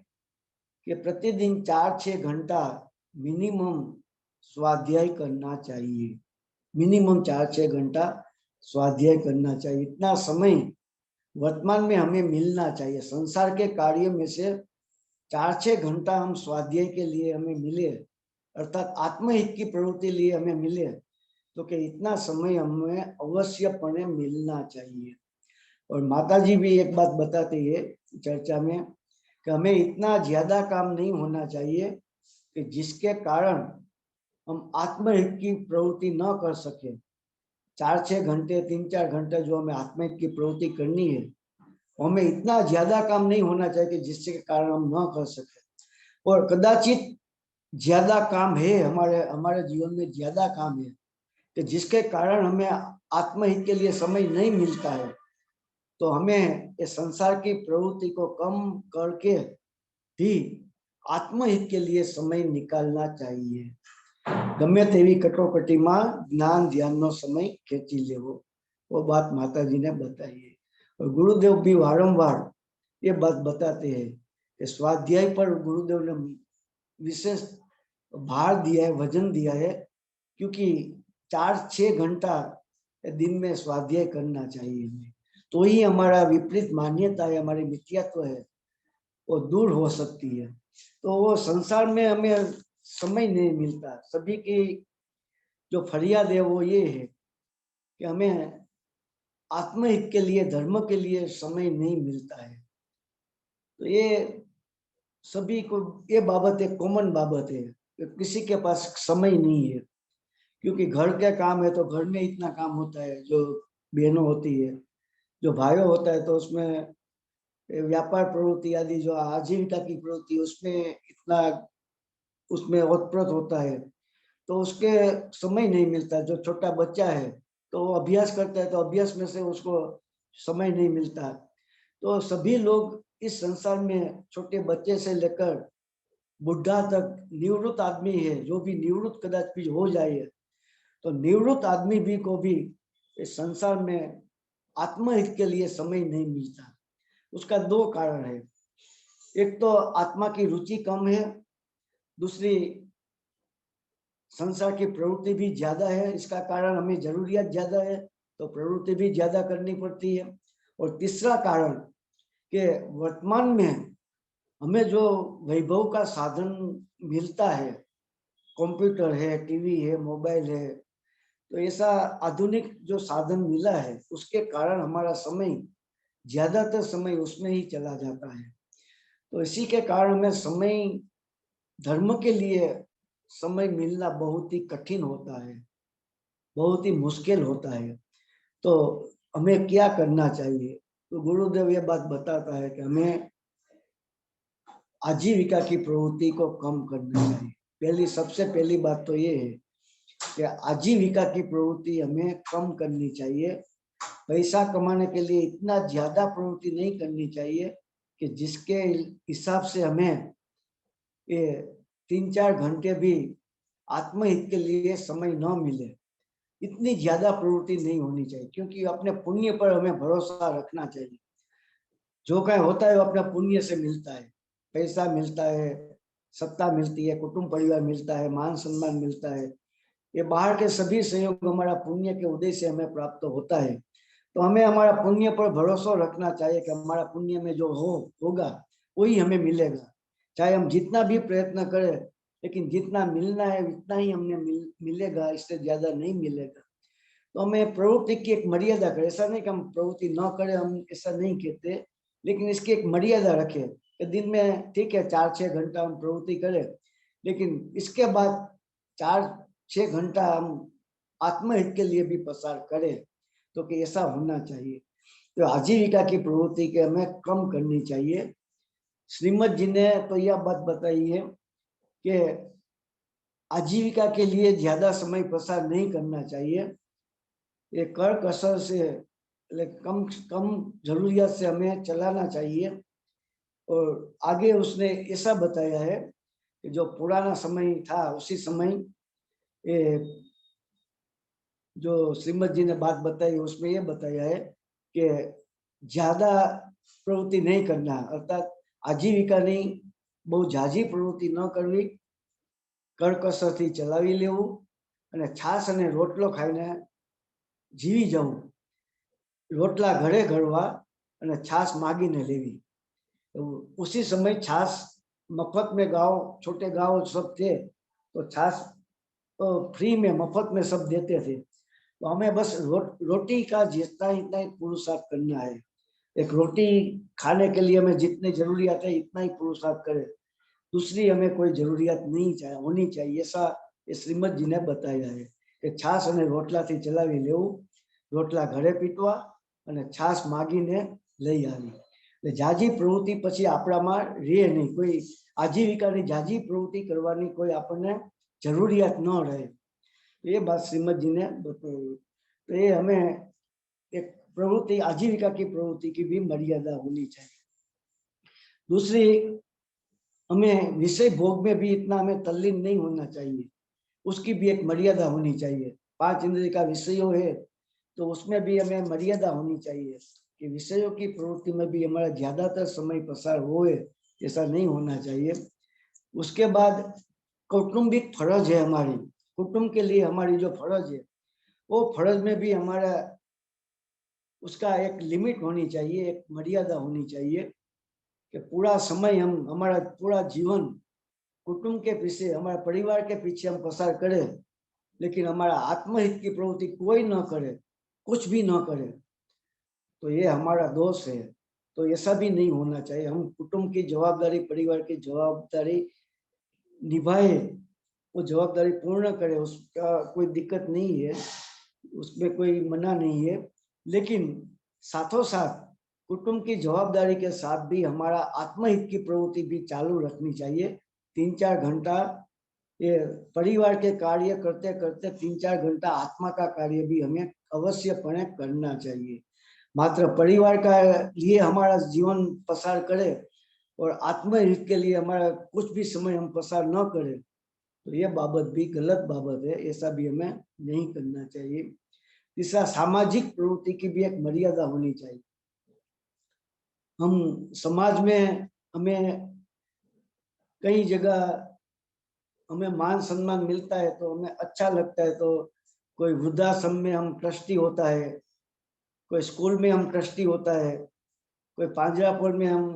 कि प्रतिदिन 4-6 घंटा मिनिमम स्वाध्याय करना चाहिए, मिनिमम 4-6 घंटा स्वाध्याय करना चाहिए। इतना समय वर्तमान में हमें मिलना चाहिए। संसार के कार्य में से 4-6 घंटा हम स्वाध्याय के लिए हमें मिले, अर्थात आत्महित की प्रवृत्ति लिए हमें मिले, तो कि इतना समय हमें अवश्यपणे मिलना चाहिए। और माताजी भी एक बात बताती है चर्चा में कि हमें इतना ज्यादा काम नहीं होना चाहिए कि जिसके कारण हम आत्महित की प्रवृत्ति न कर सके। 4-6 घंटे 3-4 घंटे जो हमें आत्महित की प्रवृत्ति करनी है, हमें इतना ज्यादा काम नहीं होना चाहिए कि जिसके कारण हम न कर सके। और कदाचित ज्यादा काम है, हमारे जीवन में ज्यादा काम है कि जिसके कारण हमें आत्महित के लिए समय नहीं मिलता है, तो हमें इस संसार की प्रवृत्ति को कम करके भी आत्महित के लिए समय निकालना चाहिए। गमे तेवी कटोकटी में ज्ञान ध्यान नो समय खेची लेवो, वो बात माताजी ने बताई है। और गुरुदेव भी वारंवार ये बात बताते हैं कि स्वाध्याय पर गुरुदेव ने विशेष भार दिया है, वजन दिया है, क्योंकि 4-6 घंटा दिन में स्वाध्याय करना चाहिए हमें, तो ही हमारा विपरीत मान्यता है, हमारी मिथ्यात्व है, वो दूर हो सकती है। तो वो संसार में हमें समय नहीं मिलता। सभी की जो फरियाद है वो ये है कि हमें आत्महित के लिए, धर्म के लिए समय नहीं मिलता है। तो ये सभी को ये बाबत एक कॉमन बाबत है कि किसी के पास समय नहीं है, क्योंकि घर के काम है तो घर में इतना काम होता है, जो बहनों होती है, जो भाइयों होता है तो उसमें व्यापार प्रवृत्ति आदि जो आजीविका की प्रवृत्ति उसमें इतना उसमें ओतप्रोत होता है, तो उसके समय नहीं मिलता। जो छोटा बच्चा है तो वो अभ्यास करता है, तो अभ्यास में से उसको समय नहीं मिलता। तो सभी लोग इस संसार में छोटे बच्चे से लेकर बुढ़ा तक निवृत्त आदमी है, जो भी निवृत्त कदाच भी हो जाए, तो निवृत्त आदमी भी को भी इस संसार में आत्महित के लिए समय नहीं मिलता। उसका 2 कारण है, एक तो आत्मा की रुचि कम है, दूसरी संसार की प्रवृत्ति भी ज्यादा है, इसका कारण हमें जरूरियात ज्यादा है तो प्रवृत्ति भी ज्यादा करनी पड़ती है। और तीसरा कारण कि वर्तमान में हमें जो वैभव का साधन मिलता है, कंप्यूटर है, टीवी है, मोबाइल है, तो ऐसा आधुनिक जो साधन मिला है उसके कारण हमारा समय, ज्यादातर समय उसमें ही चला जाता है। तो इसी के कारण हमें समय, धर्म के लिए समय मिलना बहुत ही कठिन होता है, बहुत ही मुश्किल होता है। तो हमें क्या करना चाहिए? तो गुरुदेव ये बात बताता है कि हमें आजीविका की प्रवृत्ति को कम करना चाहिए। सबसे पहली बात तो ये है कि आजीविका की प्रवृत्ति हमें कम करनी चाहिए। पैसा कमाने के लिए इतना ज्यादा प्रवृत्ति नहीं करनी चाहिए कि जिसके हिसाब से हमें ये 3-4 घंटे भी आत्महित के लिए समय न मिले, इतनी ज्यादा प्रवृत्ति नहीं होनी चाहिए। क्योंकि अपने पुण्य पर हमें भरोसा रखना चाहिए। जो कहीं होता है वो अपने पुण्य से मिलता है, पैसा मिलता है, सत्ता मिलती है, कुटुंब परिवार मिलता है, मान सम्मान मिलता है, ये बाहर के सभी सहयोग हमारा पुण्य के उदय से हमें प्राप्त होता है। तो हमें हमारा पुण्य पर भरोसा रखना चाहिए कि हमारा पुण्य में जो होगा वही हमें मिलेगा। चाहे हम जितना भी प्रयत्न करें, लेकिन जितना मिलना है उतना ही हमने मिलेगा, इससे ज्यादा नहीं मिलेगा। तो हमें प्रवृत्ति की एक मर्यादा करें। ऐसा नहीं कि हम प्रवृत्ति न करें, हम ऐसा नहीं कहते, लेकिन इसकी एक मर्यादा रखें कि दिन में ठीक है 4-6 घंटा हम प्रवृत्ति करें, लेकिन इसके बाद 4-6 घंटा हम आत्महित के लिए भी पसार करें। तो कि ऐसा होना चाहिए। तो आजीविका की प्रवृत्ति के हमें कम करनी चाहिए। श्रीमद जी ने तो यह बात बताई है कि आजीविका के लिए ज्यादा समय पसार नहीं करना चाहिए। ये कर कसर से कम कम जरूरियात से हमें चलाना चाहिए। और आगे उसने ऐसा बताया है कि जो पुराना समय था उसी समय ये जो श्रीमद जी ने बात बताई उसमें ये बताया है कि ज्यादा प्रवृत्ति नहीं करना, अर्थात आजीविका नहीं, बहुत जाजी प्रवृत्ति न करवी, કરકસરથી ચલાવી લેવું અને છાસ અને રોટલો ખાઈને જીવી જવું। રોટલા ઘરે ઘડવા અને છાસ માગીને લેવી। उसी समय छास मफत में गांव, छोटे गांव सब थे तो छास तो फ्री में मफत में सब देते थे। तो हमें बस रोटी का जितना इतना ही पुरुषार्थ करना है। एक रोटी खाने के लिए हमें जितनी जरूरियात है इतना ही पुरुषार्थ करें, दूसरी हमें कोई जरूरियात नहीं होनी चाहिए। ऐसा श्रीमद जी ने बताया है कि छास અને રોટલાથી ચલાવી લેવું, રોટલા ઘરે પીટવા અને છાસ માગીને લઈ આવી। એટલે જાજી પ્રવૃત્તિ પછી આપણામાં રહે નહીં, કોઈ આજીવિકાની જાજી પ્રવૃત્તિ કરવાની કોઈ આપણને જરૂરિયાત ન રહે। ये बात श्रीमद जी ने बताई। तो ये हमें एक प्रवृत्ति, आजीविका की प्रवृत्ति की भी मर्यादा होनी चाहिए। दूसरी, हमें विषय भोग में भी इतना हमें तल्लीन नहीं होना चाहिए, उसकी भी एक मर्यादा होनी चाहिए। 5 इंद्रिय का विषयों है तो उसमें भी हमें मर्यादा होनी चाहिए कि विषयों की प्रवृत्ति में भी हमारा ज्यादातर समय पसार होए, ऐसा नहीं होना चाहिए। उसके बाद कौटुंबिक फर्ज है हमारी, कुटुंब के लिए हमारी जो फर्ज है वो फर्ज में भी हमारा उसका एक लिमिट होनी चाहिए, एक मर्यादा होनी चाहिए कि पूरा समय हम, हमारा पूरा जीवन कुटुंब के पीछे, हमारे परिवार के पीछे हम पसार करें, लेकिन हमारा आत्महित की प्रवृत्ति कोई न करे, कुछ भी न करे, तो ये हमारा दोष है। तो ऐसा भी नहीं होना चाहिए। हम कुटुंब की जवाबदारी, परिवार की जवाबदारी निभाए, वो जवाबदारी पूर्ण करे, उसका कोई दिक्कत नहीं है, उसमें कोई मना नहीं है। लेकिन साथों साथ कुटुंब की जवाबदारी के साथ भी हमारा आत्महित की प्रवृत्ति भी चालू रखनी चाहिए। 3-4 घंटा ये परिवार के कार्य करते करते 3-4 घंटा आत्मा का कार्य भी हमें अवश्यपणे करना चाहिए। मात्र परिवार का लिए हमारा जीवन पसार करे और आत्महित के लिए हमारा कुछ भी समय हम पसार न करें, तो यह बाबत भी गलत बाबत है, ऐसा भी हमें नहीं करना चाहिए। तीसरा, सामाजिक प्रवृत्ति की भी एक मर्यादा होनी चाहिए। हम समाज में हमें कई जगह हमें मान सम्मान मिलता है तो हमें अच्छा लगता है। तो कोई वृद्धाश्रम में हम ट्रस्टी होता है, कोई स्कूल में हम ट्रस्टी होता है, कोई पांजरापुर में हम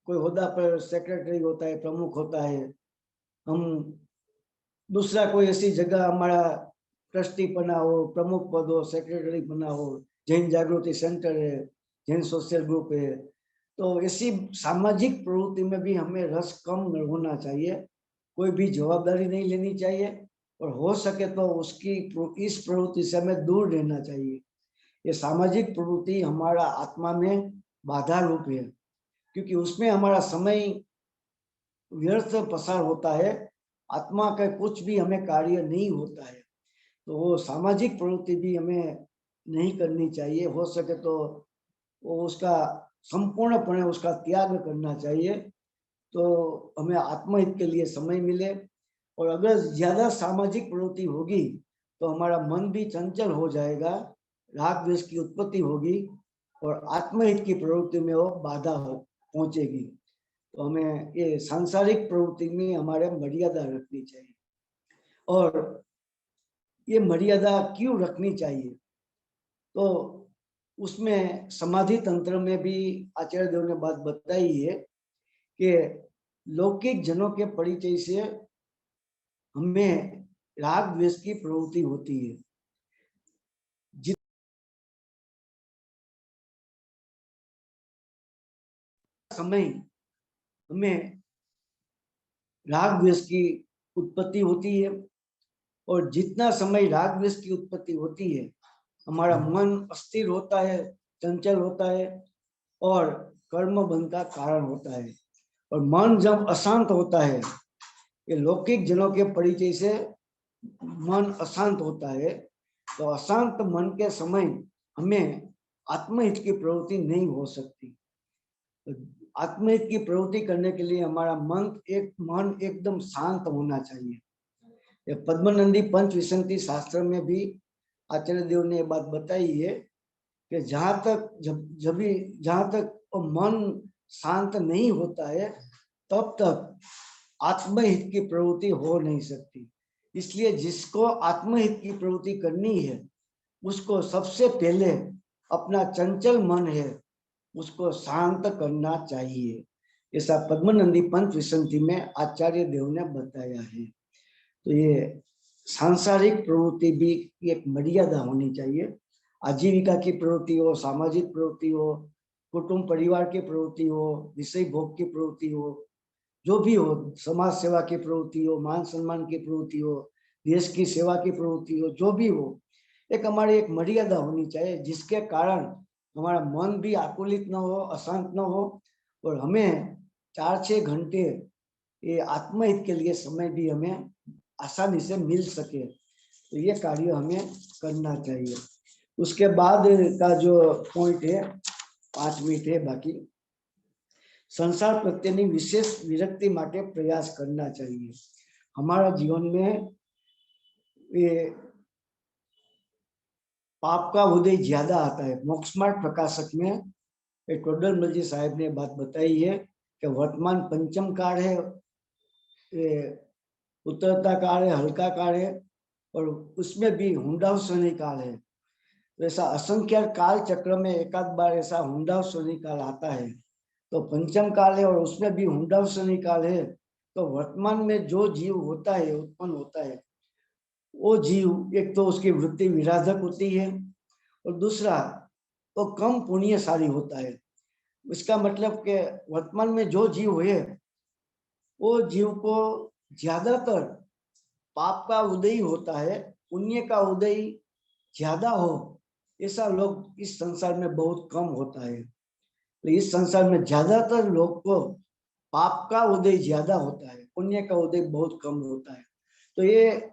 कोई होदा पर सेक्रेटरी होता है, प्रमुख होता है। हम दूसरा कोई ऐसी जगह हमारा ट्रस्टी बना हो, प्रमुख पद हो, सेक्रेटरी बना हो, जैन जागृति सेंटर है, जैन सोशल ग्रुप है, तो ऐसी सामाजिक प्रवृत्ति में भी हमें रस कम होना चाहिए, कोई भी जवाबदारी नहीं लेनी चाहिए और हो सके तो उसकी इस प्रवृत्ति से हमें दूर रहना चाहिए। ये सामाजिक प्रवृत्ति हमारा आत्मा में बाधा रूप है, क्योंकि उसमें हमारा समय व्यर्थ पसार होता है, आत्मा का कुछ भी हमें कार्य नहीं होता है। तो वो सामाजिक प्रवृत्ति भी हमें नहीं करनी चाहिए। हो सके तो वो उसका संपूर्णपणे उसका त्याग करना चाहिए, तो हमें आत्महित के लिए समय मिले। और अगर ज्यादा सामाजिक प्रवृत्ति होगी तो हमारा मन भी चंचल हो जाएगा, राग द्वेष की उत्पत्ति होगी और आत्महित की प्रवृत्ति में वो बाधा पहुंचेगी। तो हमें ये सांसारिक प्रवृत्ति में हमारे मर्यादा रखनी चाहिए। और ये मर्यादा क्यों रखनी चाहिए, तो उसमें समाधि तंत्र में भी आचार्य देव ने बात बताई है कि लौकिक जनों के परिचय से हमें राग द्वेष की प्रवृत्ति होती है। समय हमें राग द्वेष की उत्पत्ति होती है, और जितना समय राग द्वेष की उत्पत्ति होती है, हमारा मन अस्थिर होता है, चंचल होता है, और कर्म बंध का कारण होता है। और मन जब अशांत होता है, ये लौकिक जनों के परिचय से मन अशांत होता है, तो अशांत मन के समय हमें आत्महित की प्रवृत्ति नहीं हो सकती। आत्महित की प्रवृत्ति करने के लिए हमारा मन एकदम शांत होना चाहिए। पद्मनंदी पंचविंशति शास्त्र में भी आचार्य देव ने बात बताई है कि जहां तक मन शांत नहीं होता है, तब तक आत्महित की प्रवृत्ति हो नहीं सकती। इसलिए जिसको आत्महित की प्रवृत्ति करनी है, उसको सबसे पहले अपना चंचल मन है उसको शांत करना चाहिए। ऐसा पद्मनंदी पंचविंशति में आचार्य देव ने बताया है। तो ये सांसारिक प्रवृत्ति भी एक मर्यादा होनी चाहिए। आजीविका की प्रवृत्ति हो, सामाजिक प्रवृत्ति हो, कुटुंब परिवार की प्रवृत्ति हो, विषय भोग की प्रवृत्ति हो, जो भी हो, समाज सेवा की प्रवृत्ति हो, मान सम्मान की प्रवृत्ति हो, देश की सेवा की प्रवृत्ति हो, जो भी हो, एक हमारी एक मर्यादा होनी चाहिए, जिसके कारण हमारा मन भी आकुलित न हो, अशांत न हो, और हमें 4-6 घंटे ये आत्महित के लिए समय भी हमें आसानी से मिल सके। तो ये कार्य हमें करना चाहिए। उसके बाद का जो पॉइंट है, 5 मिनट है बाकी, संसार प्रत्येनी विशेष विरक्ति माटे प्रयास करना चाहिए। हमारा जीवन में ये पाप का उदय ज्यादा आता है। मोक्षमार्ग प्रकाशक में टोडरमल जी साहब ने बात बताई है कि वर्तमान पंचम काल है, उत्तरता काल है, हल्का काल है, और उसमें भी हुंडा शनि काल है। तो ऐसा असंख्य काल चक्र में एकाध बार ऐसा हुंडा शनि काल आता है। तो पंचम काल है और उसमें भी हुंडा शनि काल है। तो वर्तमान में जो जीव होता है, उत्पन्न होता है, वो जीव एक तो उसकी वृत्ति विराधक होती है, और दूसरा वो कम पुण्यशाली होता है। इसका मतलब कि वर्तमान में जो जीव है, वो जीव को ज्यादातर पाप का उदय होता है, पुण्य का उदय ज्यादा हो, ऐसा लोग इस संसार में बहुत कम होता है। तो इस संसार में ज्यादातर लोग को पाप का उदय ज्यादा होता है, पुण्य का उदय बहुत कम होता है। तो ये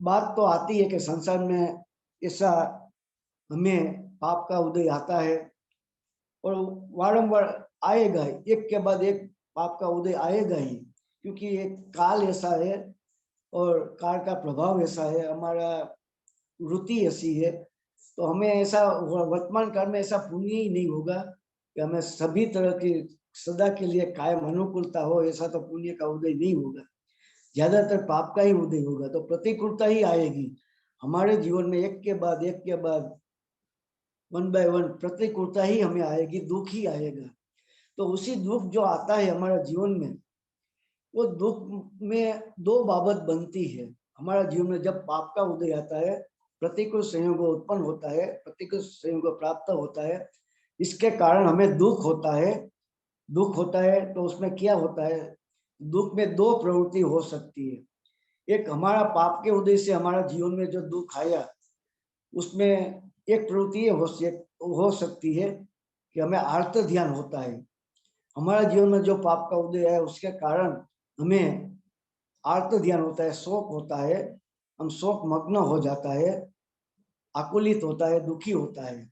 बात तो आती है कि संसार में ऐसा हमें पाप का उदय आता है, और वारंवार आएगा, एक के बाद एक पाप का उदय आएगा ही, क्योंकि ये काल ऐसा है और काल का प्रभाव ऐसा है, हमारा वृत्ति ऐसी है। तो हमें ऐसा वर्तमान काल में ऐसा पुण्य ही नहीं होगा कि हमें सभी तरह की सदा के लिए कायम अनुकूलता हो, ऐसा तो पुण्य का उदय नहीं होगा। ज्यादातर पाप का ही उदय होगा। तो प्रतिकूलता ही आएगी हमारे जीवन में, एक के बाद 1 बाय 1 प्रतिकूलता ही हमें आएगी, दुख ही आएगा। तो उसी दुख जो आता है हमारा जीवन में, वो दुख में 2 बाबत बनती है। हमारा जीवन में जब पाप का उदय आता है, प्रतिकूल संयोग उत्पन्न होता है, प्रतिकूल संयोग प्राप्त होता है, इसके कारण हमें दुख होता है। तो उसमें क्या होता है, दुख में 2 प्रवृत्ति हो सकती है। एक हमारा पाप के उदय से हमारा जीवन में जो दुख आया, उसमें एक प्रवृत्ति हो सकती है कि हमें आर्त ध्यान होता है। हमारा जीवन में जो पाप का उदय है, उसके कारण हमें आर्त ध्यान होता है, शोक होता है, हम शोक मग्न हो जाता है, आकुलित होता है, दुखी होता है।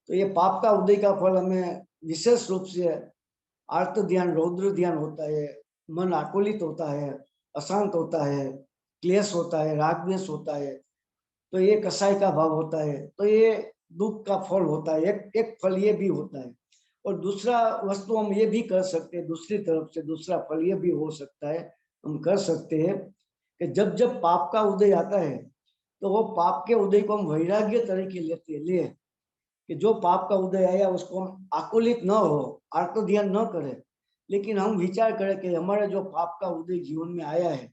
तो ये पाप का उदय का फल हमें विशेष रूप से आर्त ध्यान, रौद्र ध्यान होता है, मन आकुलित होता है, अशांत होता है, क्लेश होता है, राग द्वेष होता है, तो ये कसाय का भाव होता है। तो ये दुख का फल होता है। एक फल ये भी होता है। और दूसरा वस्तु हम ये भी कर सकते हैं, दूसरी तरफ से दूसरा फल ये भी हो सकता है, हम कर सकते हैं कि जब जब पाप का उदय आता है, तो वो पाप के उदय को हम वैराग्य तरीके लेते लिए कि जो पाप का उदय आया उसको हम आकुलित न हो, आर्त ध्यान न करें, लेकिन हम विचार करें कि हमारे जो पाप का उदय जीवन में आया है,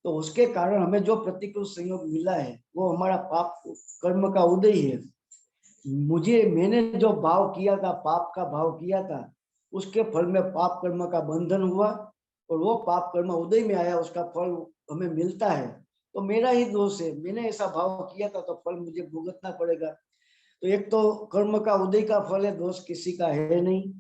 तो उसके कारण हमें जो प्रतिकूल संयोग मिला है वो हमारा पाप कर्म का उदय है। मैंने जो भाव किया था, पाप का भाव किया था, उसके फल में पाप कर्म का बंधन हुआ और वो पाप कर्म उदय में आया, उसका फल हमें मिलता है। तो मेरा ही दोष है, मैंने ऐसा भाव किया था तो फल मुझे भुगतना पड़ेगा। तो एक तो कर्म का उदय का फल है, दोष किसी का है नहीं,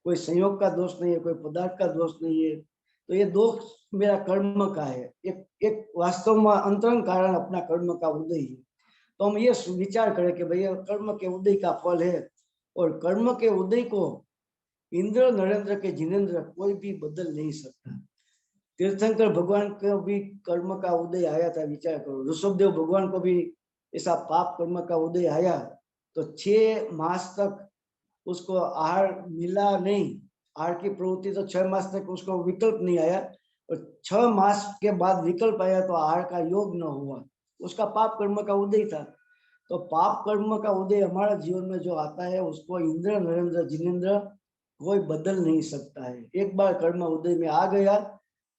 कोई संयोग का दोष नहीं है, कोई पदार्थ का दोष नहीं है। तो ये दोष मेरा कर्म का है, एक वास्तव में अंतरंग कारण अपना कर्म का उदय है। तो हम ये विचार करें कि भैया कर्म के उदय का फल है, और कर्म के उदय को इंद्र नरेंद्र के जिनेन्द्र कोई भी बदल नहीं सकता। तीर्थंकर भगवान को भी कर्म का उदय आया था, विचार करो। ऋषभदेव भगवान को भी ऐसा पाप कर्म का उदय आया, तो 6 मास तक उसको आहार मिला नहीं, आहार की प्रवृत्ति, तो 6 मास तक उसको विकल्प नहीं आया, और 6 मास के बाद विकल्प आया तो आहार का योग न हुआ, उसका पाप कर्म का उदय था। तो पाप कर्म का उदय हमारा जीवन में जो आता है उसको इंद्र नरेंद्र जिनेन्द्र कोई बदल नहीं सकता है। एक बार कर्म उदय में आ गया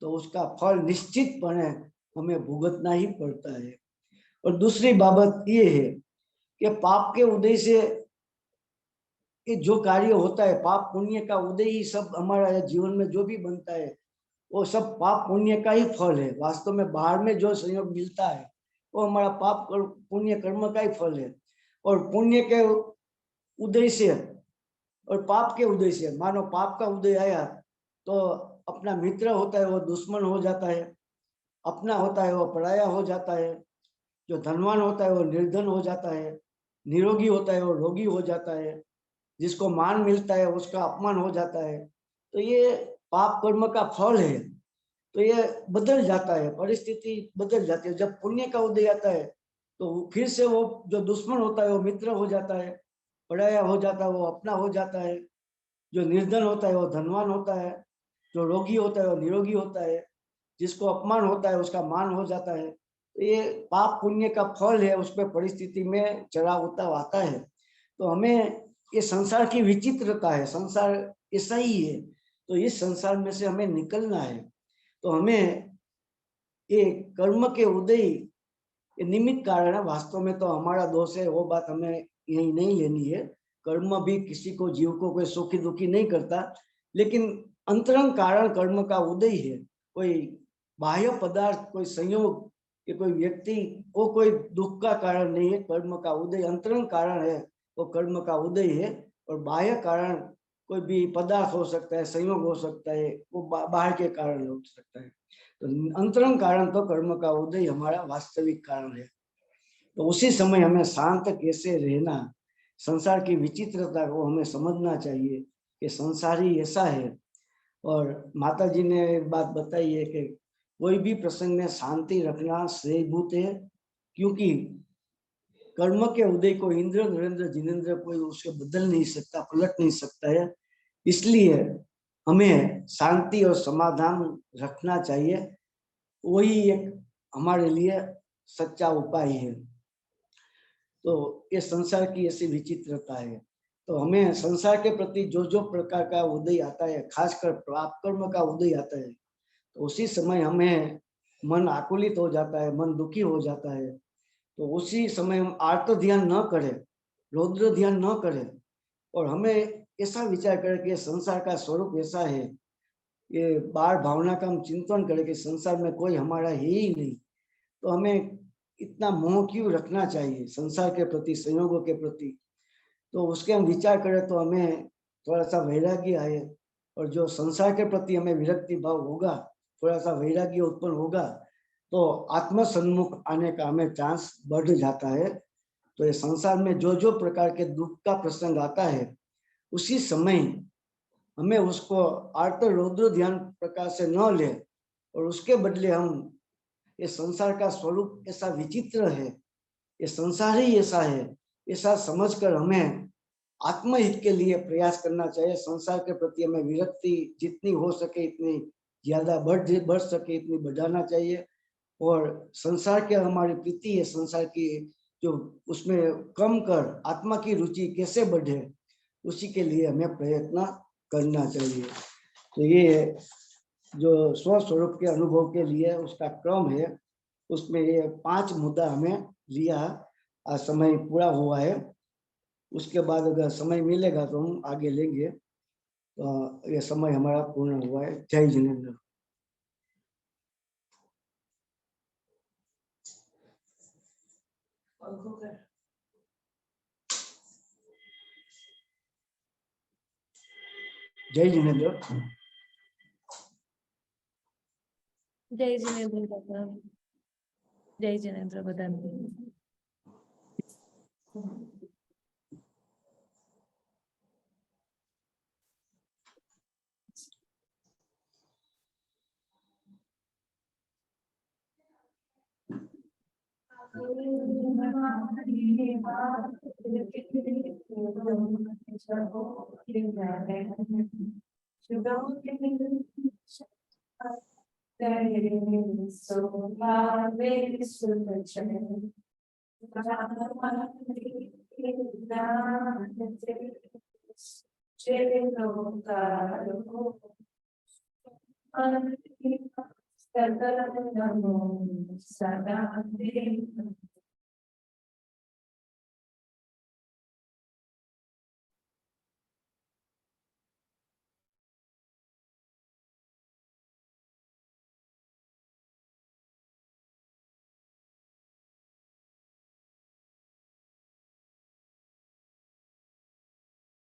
तो उसका फल निश्चितपणे हमें भुगतना ही पड़ता है। और दूसरी बाबत ये है कि पाप के उदय से ये जो कार्य होता है, पाप पुण्य का उदय ही सब हमारा जीवन में जो भी बनता है वो सब पाप पुण्य का ही फल है। वास्तव में बाहर में जो संयोग मिलता है वो हमारा पाप पुण्य कर्म का ही फल है। और पुण्य के उदय से और पाप के उदय से, मानो पाप का उदय आया तो अपना मित्र होता है वो दुश्मन हो जाता है, अपना होता है वो पराया हो जाता है, जो धनवान होता है वो निर्धन हो जाता है, निरोगी होता है वो रोगी हो जाता है, जिसको मान मिलता है उसका अपमान हो जाता है। तो ये पाप कर्म का फल है, तो ये बदल जाता है, परिस्थिति बदल जाती है। जब पुण्य का उदय आता है तो फिर से वो जो दुश्मन होता है वो मित्र हो जाता है, पराया हो जाता है वो अपना हो जाता है, जो निर्धन होता है वो धनवान होता है, जो रोगी होता है वो निरोगी होता है, जिसको अपमान होता है उसका मान हो जाता है। तो ये पाप पुण्य का फल है, उसमें परिस्थिति में चढ़ाव उतार आता है। तो हमें ये संसार की विचित्रता है, संसार ऐसा ही है, तो इस संसार में से हमें निकलना है। तो हमें ये कर्म के उदय ये निमित्त कारण है, वास्तव में तो हमारा दोष है, वो बात हमें यही नहीं लेनी है। कर्म भी किसी को, जीव को कोई सुखी दुखी नहीं करता, लेकिन अंतरंग कारण कर्म का उदय है। कोई बाह्य पदार्थ, कोई संयोग या कोई व्यक्ति, वो कोई दुख का कारण नहीं है। कर्म का उदय अंतरंग कारण है, वो कर्म का उदय है। और बाह्य कारण कोई भी पदार्थ हो सकता है, संयोग हो सकता है, वो बाहर के कारण हो सकता है। तो अंतरंग कारण तो कर्म का उदय हमारा वास्तविक कारण है। तो उसी समय हमें शांत कैसे रहना, संसार की विचित्रता को हमें समझना चाहिए कि संसार ही ऐसा है। और माता जी ने एक बात बताई है कि कोई भी प्रसंग में शांति रखना श्रेयभूत है, क्योंकि कर्म के उदय को इंद्र नरेंद्र जिनेन्द्र कोई उसके बदल नहीं सकता, पलट नहीं सकता है। इसलिए हमें शांति और समाधान रखना चाहिए, वही एक हमारे लिए सच्चा उपाय है। तो ये संसार की ऐसी विचित्रता है। तो हमें संसार के प्रति जो जो प्रकार का उदय आता है, खासकर पाप कर्म का उदय आता है, तो उसी समय हमें मन आकुलित हो जाता है, मन दुखी हो जाता है। तो उसी समय हम आर्त ध्यान न करें, रौद्र ध्यान न करें, और हमें ऐसा विचार करें कि संसार का स्वरूप ऐसा है, ये बार भावना का हम चिंतन करें कि संसार में कोई हमारा है ही नहीं। तो हमें इतना मोह क्यों रखना चाहिए संसार के प्रति, संयोगों के प्रति। तो उसके हम विचार करें तो हमें थोड़ा सा वैराग्य आए, और जो संसार के प्रति हमें विरक्ति भाव होगा, थोड़ा सा वैराग्य उत्पन्न होगा, तो आत्म सम्मुख आने का हमें चांस बढ़ जाता है। तो ये संसार में जो जो प्रकार के दुख का प्रसंग आता है, उसी समय हमें उसको आर्त रौद्र ध्यान प्रकार से न ले, और उसके बदले हम ये संसार का स्वरूप ऐसा विचित्र है, ये संसार ही ऐसा है, ऐसा समझकर हमें आत्महित के लिए प्रयास करना चाहिए। संसार के प्रति हमें विरक्ति जितनी हो सके इतनी ज्यादा बढ़ सके इतनी बढ़ाना चाहिए। और संसार के हमारी प्रीति है, संसार की जो उसमें कम कर आत्मा की रुचि कैसे बढ़े, उसी के लिए हमें प्रयत्न करना चाहिए। तो ये जो स्वस्वरूप के अनुभव के लिए उसका क्रम है, उसमें ये 5 मुद्दा हमें लिया। आज समय पूरा हुआ है, उसके बाद अगर समय मिलेगा तो हम आगे लेंगे। तो ये समय हमारा पूर्ण हुआ है। जय जिनेन्द्र। जय जिनेन्द्र। जय जिनेन्द्र। जय जिनेन्द्र बदन।